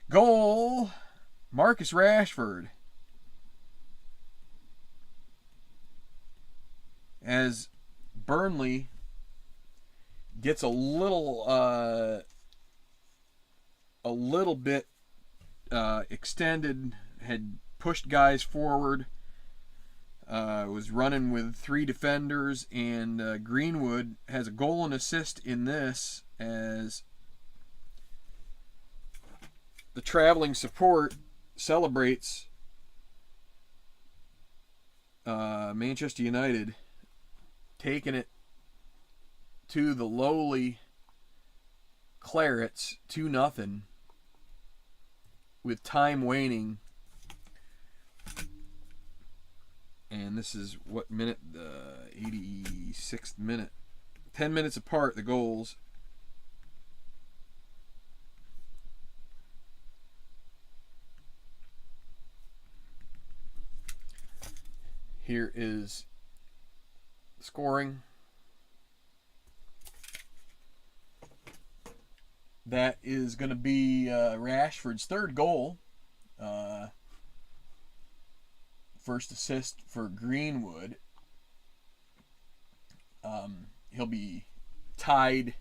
[SPEAKER 1] Goal, Marcus Rashford. As Burnley gets a little bit extended, had pushed guys forward, was running with 3 defenders, and Greenwood has a goal and assist in this as the traveling support celebrates Manchester United taking it to the lowly Clarets 2-0 with time waning. And this is what minute? The 86th minute. 10 minutes apart, the goals. Here is scoring. That is going to be Rashford's 3rd goal. First assist for Greenwood. He'll be tied.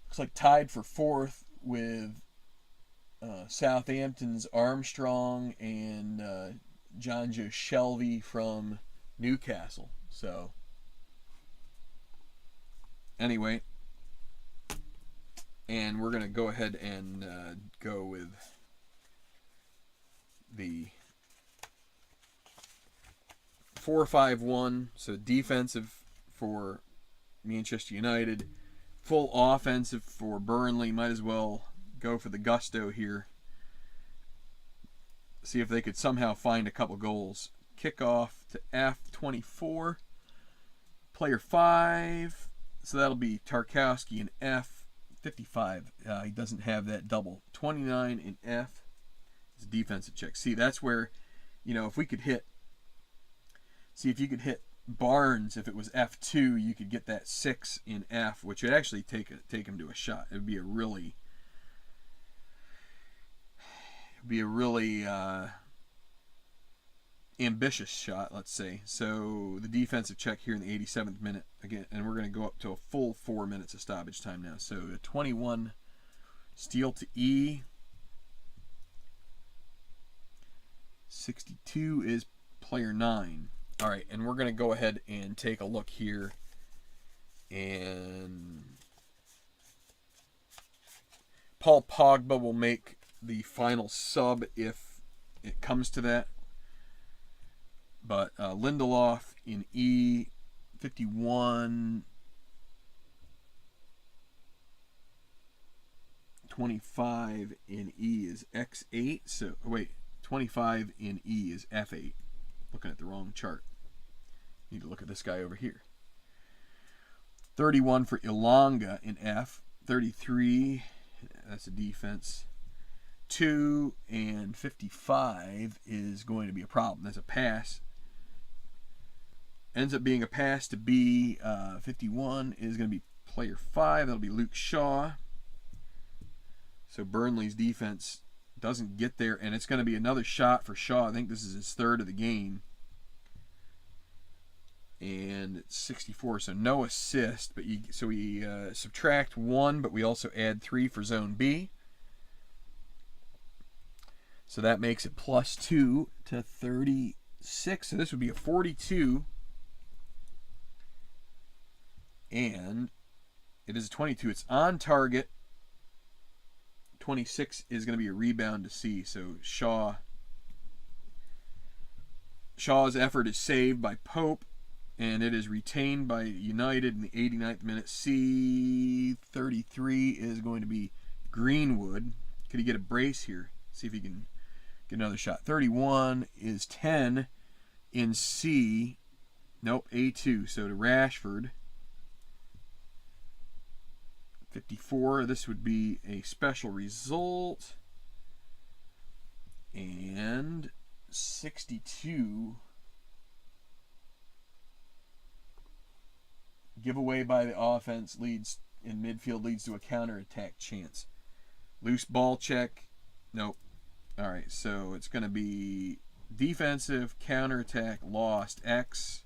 [SPEAKER 1] Looks like tied for 4th with Southampton's Armstrong and John Joe Shelby from Newcastle. So, anyway, and we're going to go ahead and go with the 4-5-1. So defensive for Manchester United, full offensive for Burnley. Might as well go for the gusto here. See if they could somehow find a couple goals. Kickoff to F24. Player 5. So that'll be Tarkowski in F55. He doesn't have that double. 29 in F. It's a defensive check. See, that's where, if we could hit. See, if you could hit Barnes, if it was F2, you could get that 6 in F, which would actually take him to a shot. It would be a really ambitious shot, let's say. So the defensive check here in the 87th minute again, and we're going to go up to a full 4 minutes of stoppage time now. So a 21 steal to E. 62 is player 9. All right, and we're going to go ahead and take a look here, and Paul Pogba will make the final sub if it comes to that. But Lindelof in E, 51, 25 in E is X8. So, wait, 25 in E is F8. Looking at the wrong chart. Need to look at this guy over here. 31 for Ilanga in F. 33, that's a defense. 2 and 55 is going to be a problem. That's a pass. Ends up being a pass to B. 51 is going to be player 5. That'll be Luke Shaw. So Burnley's defense doesn't get there, and it's going to be another shot for Shaw. I think this is his 3rd of the game. And it's 64, so no assist. But we subtract 1, but we also add 3 for zone B. So that makes it +2 to 36. So this would be a 42. And it is a 22. It's on target. 26 is going to be a rebound to C. So Shaw's effort is saved by Pope. and it is retained by United in the 89th minute. C33 is going to be Greenwood. Could he get a brace here? See if he can get another shot. 31 is 10 in C. Nope, A2. So to Rashford. 54, this would be a special result. And 62, giveaway by the offense leads in midfield leads to a counter-attack chance. Loose ball check. Nope. All right, so it's going to be defensive, counter-attack, lost, X.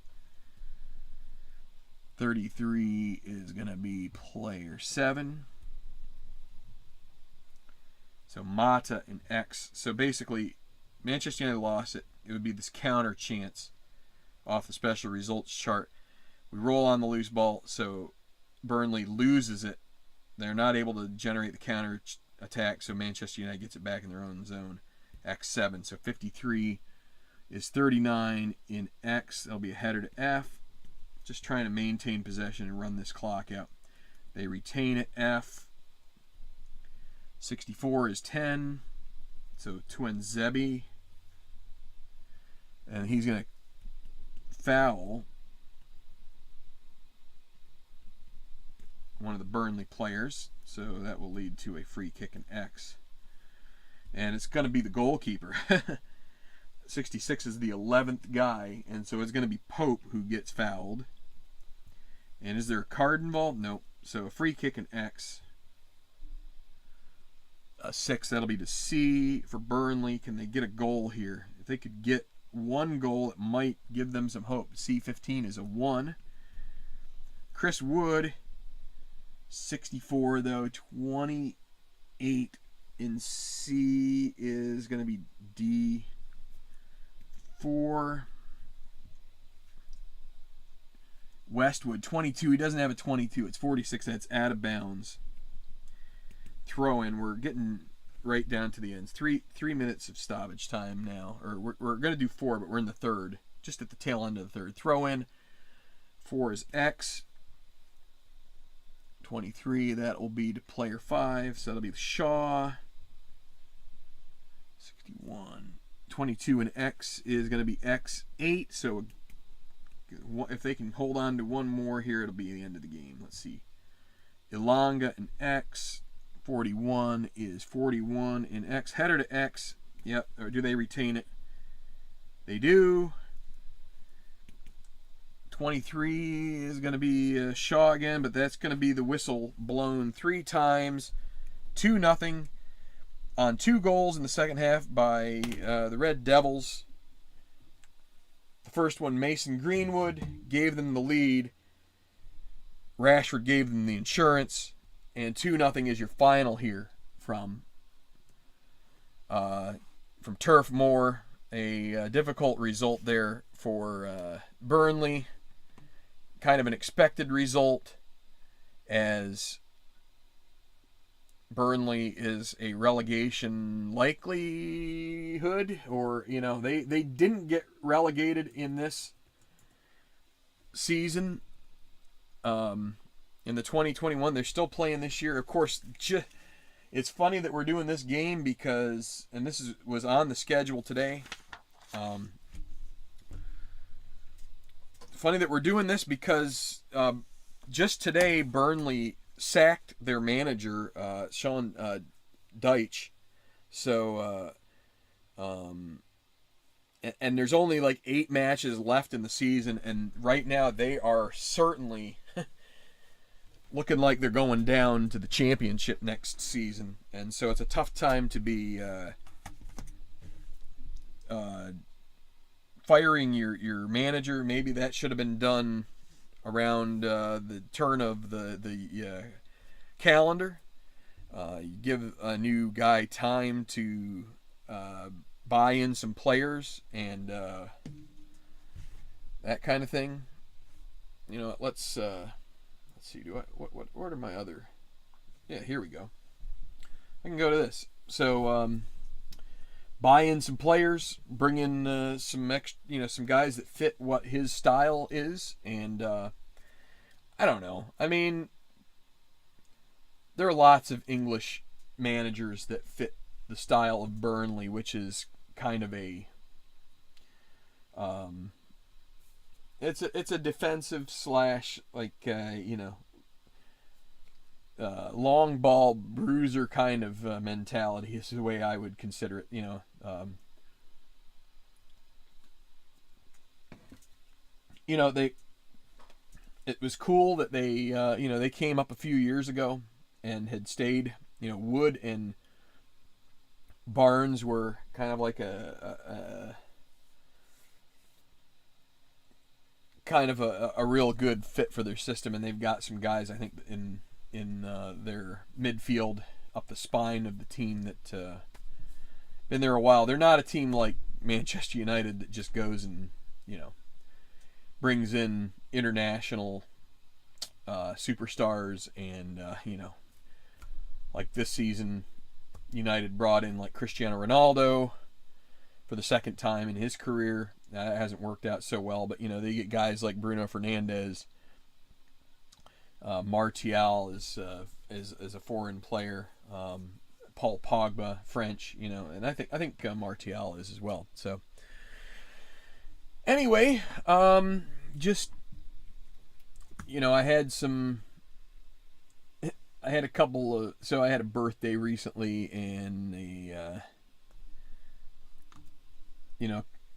[SPEAKER 1] 33 is going to be player 7. So Mata and X. So basically, Manchester United lost it. It would be this counter chance off the special results chart. We roll on the loose ball, so Burnley loses it. They're not able to generate the counter attack, so Manchester United gets it back in their own zone. X7. So 53 is 39 in X. That'll be a header to F. Just trying to maintain possession and run this clock out. They retain it, F. 64 is 10. So Twinzebi. And he's going to foul one of the Burnley players. So that will lead to a free kick in X. And it's going to be the goalkeeper. 66 is the 11th guy, and so it's going to be Pope who gets fouled. And is there a card involved? Nope. So a free kick in X. A 6, that'll be to C for Burnley. Can they get a goal here? If they could get one goal, it might give them some hope. C15 is a 1. Chris Wood, 64 though, 28 in C is going to be D4. Westwood, 22. He doesn't have a 22. It's 46. That's out of bounds. Throw in. We're getting right down to the ends. 3 minutes of stoppage time now. Or we're going to do 4, but we're in the third. Just at the tail end of the third. Throw in. 4 is X. 23. That will be to player 5. So that'll be Shaw. 61. 22 and X is going to be X8. So if they can hold on to one more here, it'll be the end of the game. Let's see. Ilanga and X. 41 is 41 in X. Header to X. Yep. Or do they retain it? They do. 23 is going to be Shaw again, but that's going to be the whistle blown 3 times. 2-0 on 2 goals in the second half by the Red Devils. The first one, Mason Greenwood, gave them the lead. Rashford gave them the insurance. And 2-0 is your final here from Turf Moor. A difficult result there for Burnley. Kind of an expected result, as Burnley is a relegation likelihood, or they didn't get relegated in this season. In the 2021, they're still playing this year. Of course, it's funny that we're doing this game because, and this was on the schedule today. Funny that we're doing this because just today, Burnley sacked their manager, Sean Dyche. So, and there's only like 8 matches left in the season, and right now they are certainly looking like they're going down to the championship next season. And so it's a tough time to be firing your manager. Maybe that should have been done around the turn of the calendar. You give a new guy time to buy in some players and that kind of thing. Let's see. What are my other? Yeah, here we go. I can go to this. So buy in some players, bring in some guys that fit what his style is, and I don't know. I mean, there are lots of English managers that fit the style of Burnley, which is kind of a it's a defensive slash long ball bruiser kind of mentality. This is the way I would consider it. It was cool that they came up a few years ago and had stayed. Wood and Barnes were kind of like a real good fit for their system, and they've got some guys I think in their midfield up the spine of the team that been there a while. They're not a team like Manchester United that just goes and brings in international superstars and like this season United brought in like Cristiano Ronaldo for the second time in his career. That hasn't worked out so well, but they get guys like Bruno Fernandes, Martial is a foreign player, Paul Pogba, French, and I think Martial is as well. So anyway, just I had a birthday recently, and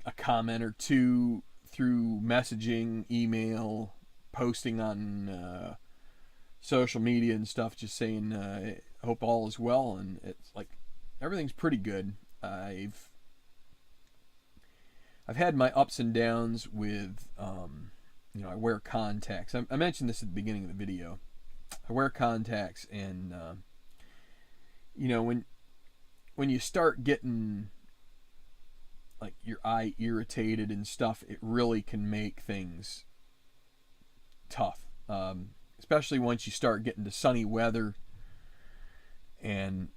[SPEAKER 1] a comment or two through messaging, email, posting on social media and stuff, just saying I hope all is well, and it's like everything's pretty good. I've had my ups and downs with I wear contacts. I mentioned this at the beginning of the video. I wear contacts, and when you start getting like your eye irritated and stuff, it really can make things tough, especially once you start getting to sunny weather, and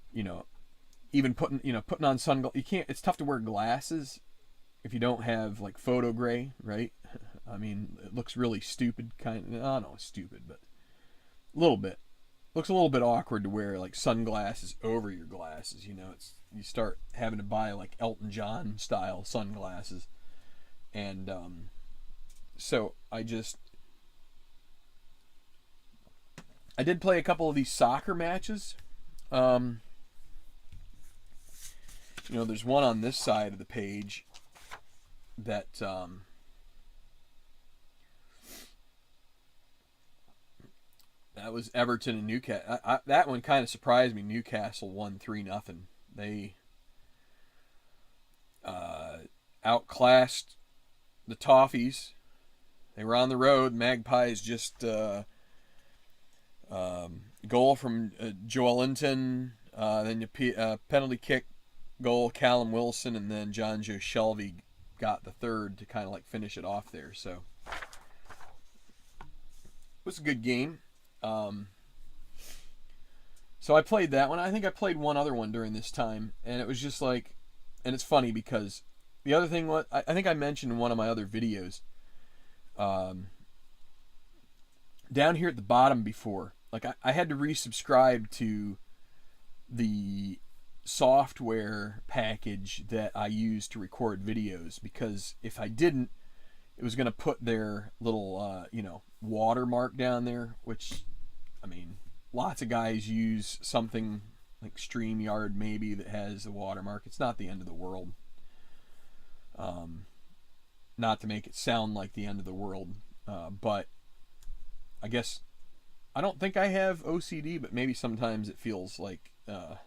[SPEAKER 1] even putting on sunglasses. It's tough to wear glasses if you don't have like photo gray, right? I mean, it looks really stupid, kind of. I don't know, stupid, but a little bit. Looks a little bit awkward to wear like sunglasses over your glasses. You start having to buy like Elton John style sunglasses, and so I did play a couple of these soccer matches. There's one on this side of the page that that was Everton and Newcastle. That one kind of surprised me. Newcastle won 3-0. They outclassed the Toffees. They were on the road. Magpies just goal from Joelinton, then penalty kick goal, Callum Wilson, and then John Joe Shelby got the third to kind of like finish it off there. So it was a good game. So I played that one. I think I played one other one during this time, and it was just like, and it's funny because the other thing was, I think I mentioned in one of my other videos, down here at the bottom before, like I had to resubscribe to the software package that I use to record videos, because if I didn't, it was going to put their little watermark down there, which, I mean, lots of guys use something like StreamYard maybe that has the watermark. It's not the end of the world. Not to make it sound like the end of the world, but I guess I don't think I have OCD, but maybe sometimes it feels like what's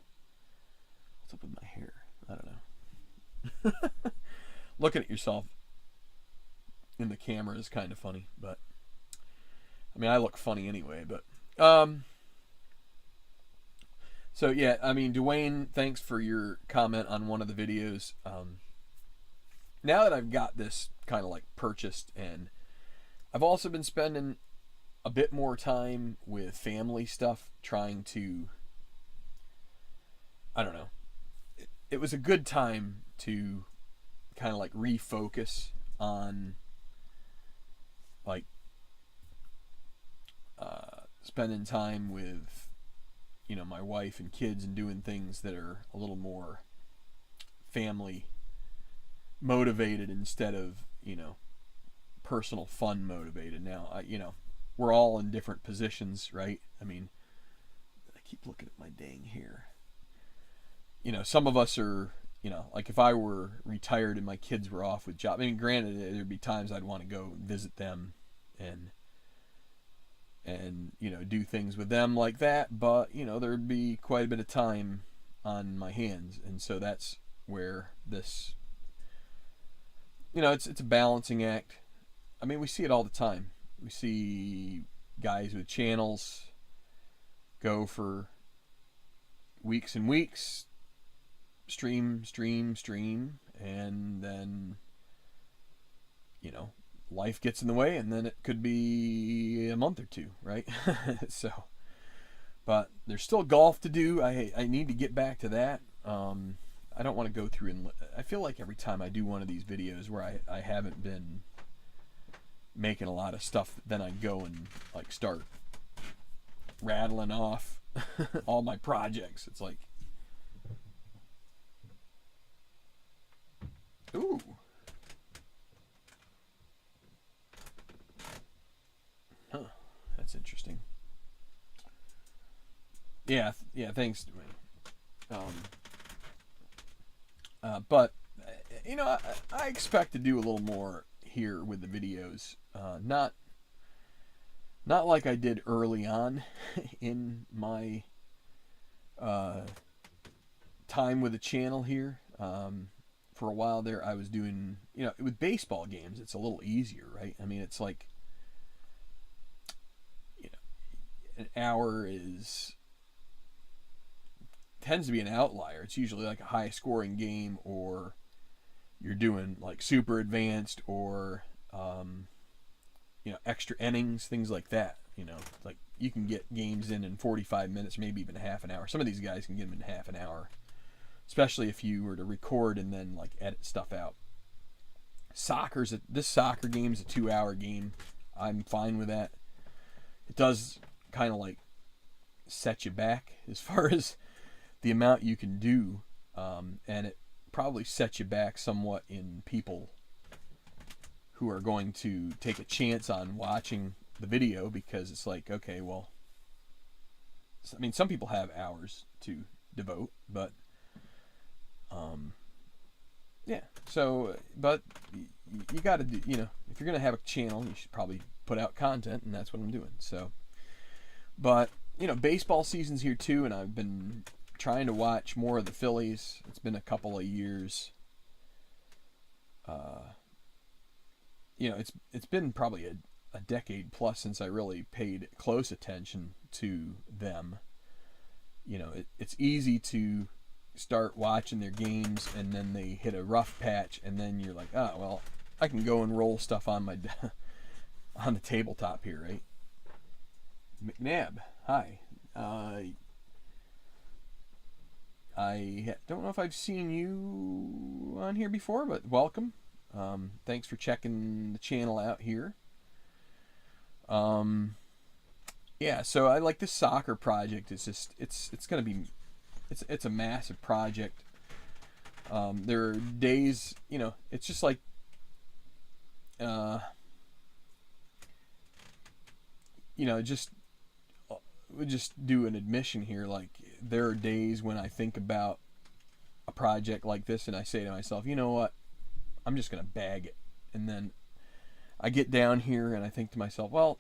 [SPEAKER 1] up with my hair? I don't know. Looking at yourself in the camera is kind of funny, but I mean, I look funny anyway, but so yeah, I mean, Dwayne, thanks for your comment on one of the videos. Now that I've got this kind of like purchased, and I've also been spending a bit more time with family stuff, trying to, I don't know, it was a good time to kind of like refocus on like spending time with, you know, my wife and kids and doing things that are a little more family motivated instead of, you know, personal fun motivated. Now, you know, we're all in different positions, right? I mean, I keep looking at my dang hair. You know, some of us are, you know, like if I were retired and my kids were off with jobs, I mean, granted, there'd be times I'd want to go visit them and you know, do things with them like that, but you know, there'd be quite a bit of time on my hands, and so that's where this, you know, it's a balancing act. I mean, we see it all the time. We see guys with channels go for weeks and weeks, stream, and then, you know, life gets in the way, and then it could be a month or two, right? So, but there's still golf to do. I need to get back to that. I don't want to go through and I feel like every time I do one of these videos where I haven't been making a lot of stuff, then I go and like start rattling off all my projects. It's like, ooh. Huh, that's interesting. Yeah, thanks. But you know, I expect to do a little more here with the videos. Not like I did early on in my time with the channel here. For a while there, I was doing, you know, with baseball games, it's a little easier, right? I mean, it's like, you know, an hour tends to be an outlier. It's usually like a high scoring game, or you're doing like super advanced, or you know, extra innings, things like that. You know, like you can get games in 45 minutes, maybe even half an hour. Some of these guys can get them in half an hour, especially if you were to record and then like edit stuff out. This soccer game's a 2-hour game. I'm fine with that. It does kind of like set you back as far as the amount you can do, and it probably sets you back somewhat in people who are going to take a chance on watching the video, because it's like, okay, well, I mean, some people have hours to devote, but yeah, so, but you got to do, you know, if you're going to have a channel, you should probably put out content, and that's what I'm doing. So, but you know, baseball season's here too, and I've been trying to watch more of the Phillies. It's been a couple of years. You know, it's been probably a decade plus since I really paid close attention to them. You know, it's easy to start watching their games and then they hit a rough patch, and then you're like, oh, well, I can go and roll stuff on my on the tabletop here, right? McNabb, hi. I don't know if I've seen you on here before, but welcome. Thanks for checking the channel out here. Yeah, so I like this soccer project. It's just it's gonna be it's a massive project. There are days, you know, it's just like you know, we'll just do an admission here. Like, there are days when I think about a project like this and I say to myself, you know what, I'm just gonna bag it. And then I get down here and I think to myself, well,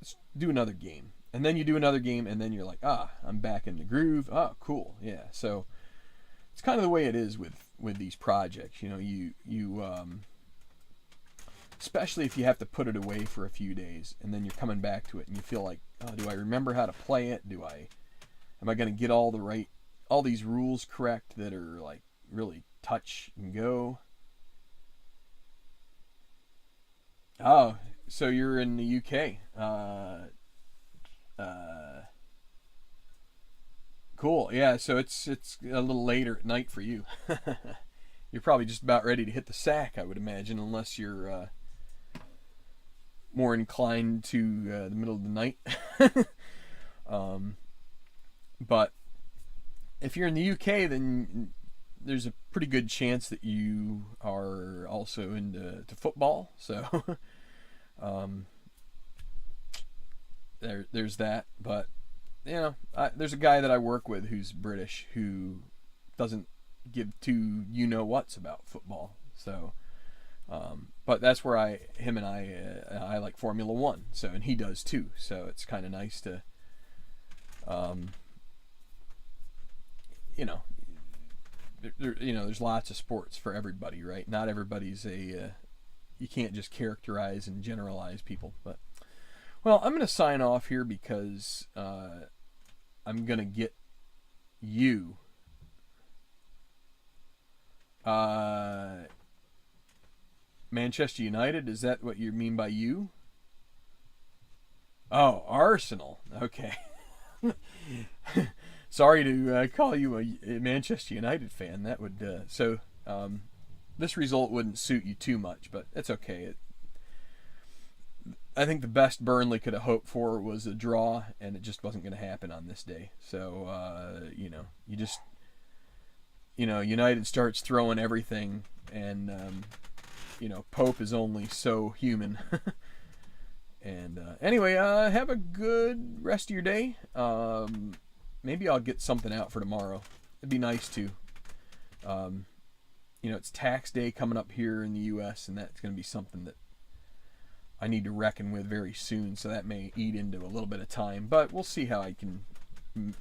[SPEAKER 1] let's do another game. And then you do another game, and then you're like, I'm back in the groove. Oh, cool, yeah. So it's kind of the way it is with these projects. You know, you especially if you have to put it away for a few days, and then you're coming back to it, and you feel like, oh, do I remember how to play it? Am I going to get all these rules correct that are like really touch and go? Oh, so you're in the UK. Cool. Yeah, so it's a little later at night for you. You're probably just about ready to hit the sack, I would imagine, unless you're more inclined to the middle of the night. um, but if you're in the UK, then there's a pretty good chance that you are also into football. So there's that. But you know, there's a guy that I work with who's British who doesn't give two you know whats about football. So, but that's where I like Formula One. So, and he does too. So it's kind of nice to, you know, there's lots of sports for everybody, right? Not everybody's you can't just characterize and generalize people. But well, I'm going to sign off here because I'm going to get you Manchester United. Is that what you mean by you? Oh, Arsenal. Okay. Sorry to call you a Manchester United fan. That would this result wouldn't suit you too much, but it's okay. I think the best Burnley could have hoped for was a draw, and it just wasn't going to happen on this day. So United starts throwing everything, and Pope is only so human. And anyway, have a good rest of your day. Maybe I'll get something out for tomorrow. It'd be nice to. It's tax day coming up here in the U.S., and that's going to be something that I need to reckon with very soon. So that may eat into a little bit of time, but we'll see how I can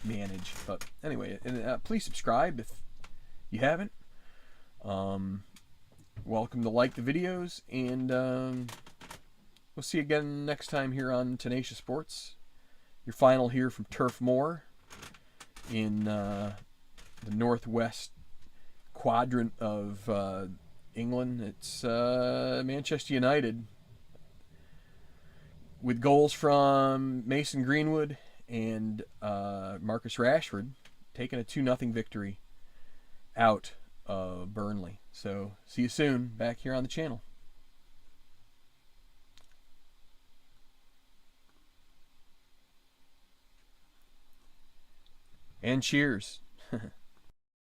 [SPEAKER 1] manage. But anyway, please subscribe if you haven't. Welcome to like the videos, and we'll see you again next time here on Tenacious Sports. Your final here from Turf Moor in the northwest quadrant of England. It's Manchester United with goals from Mason Greenwood and Marcus Rashford taking a 2-0 victory out of Burnley. So see you soon back here on the channel. And cheers.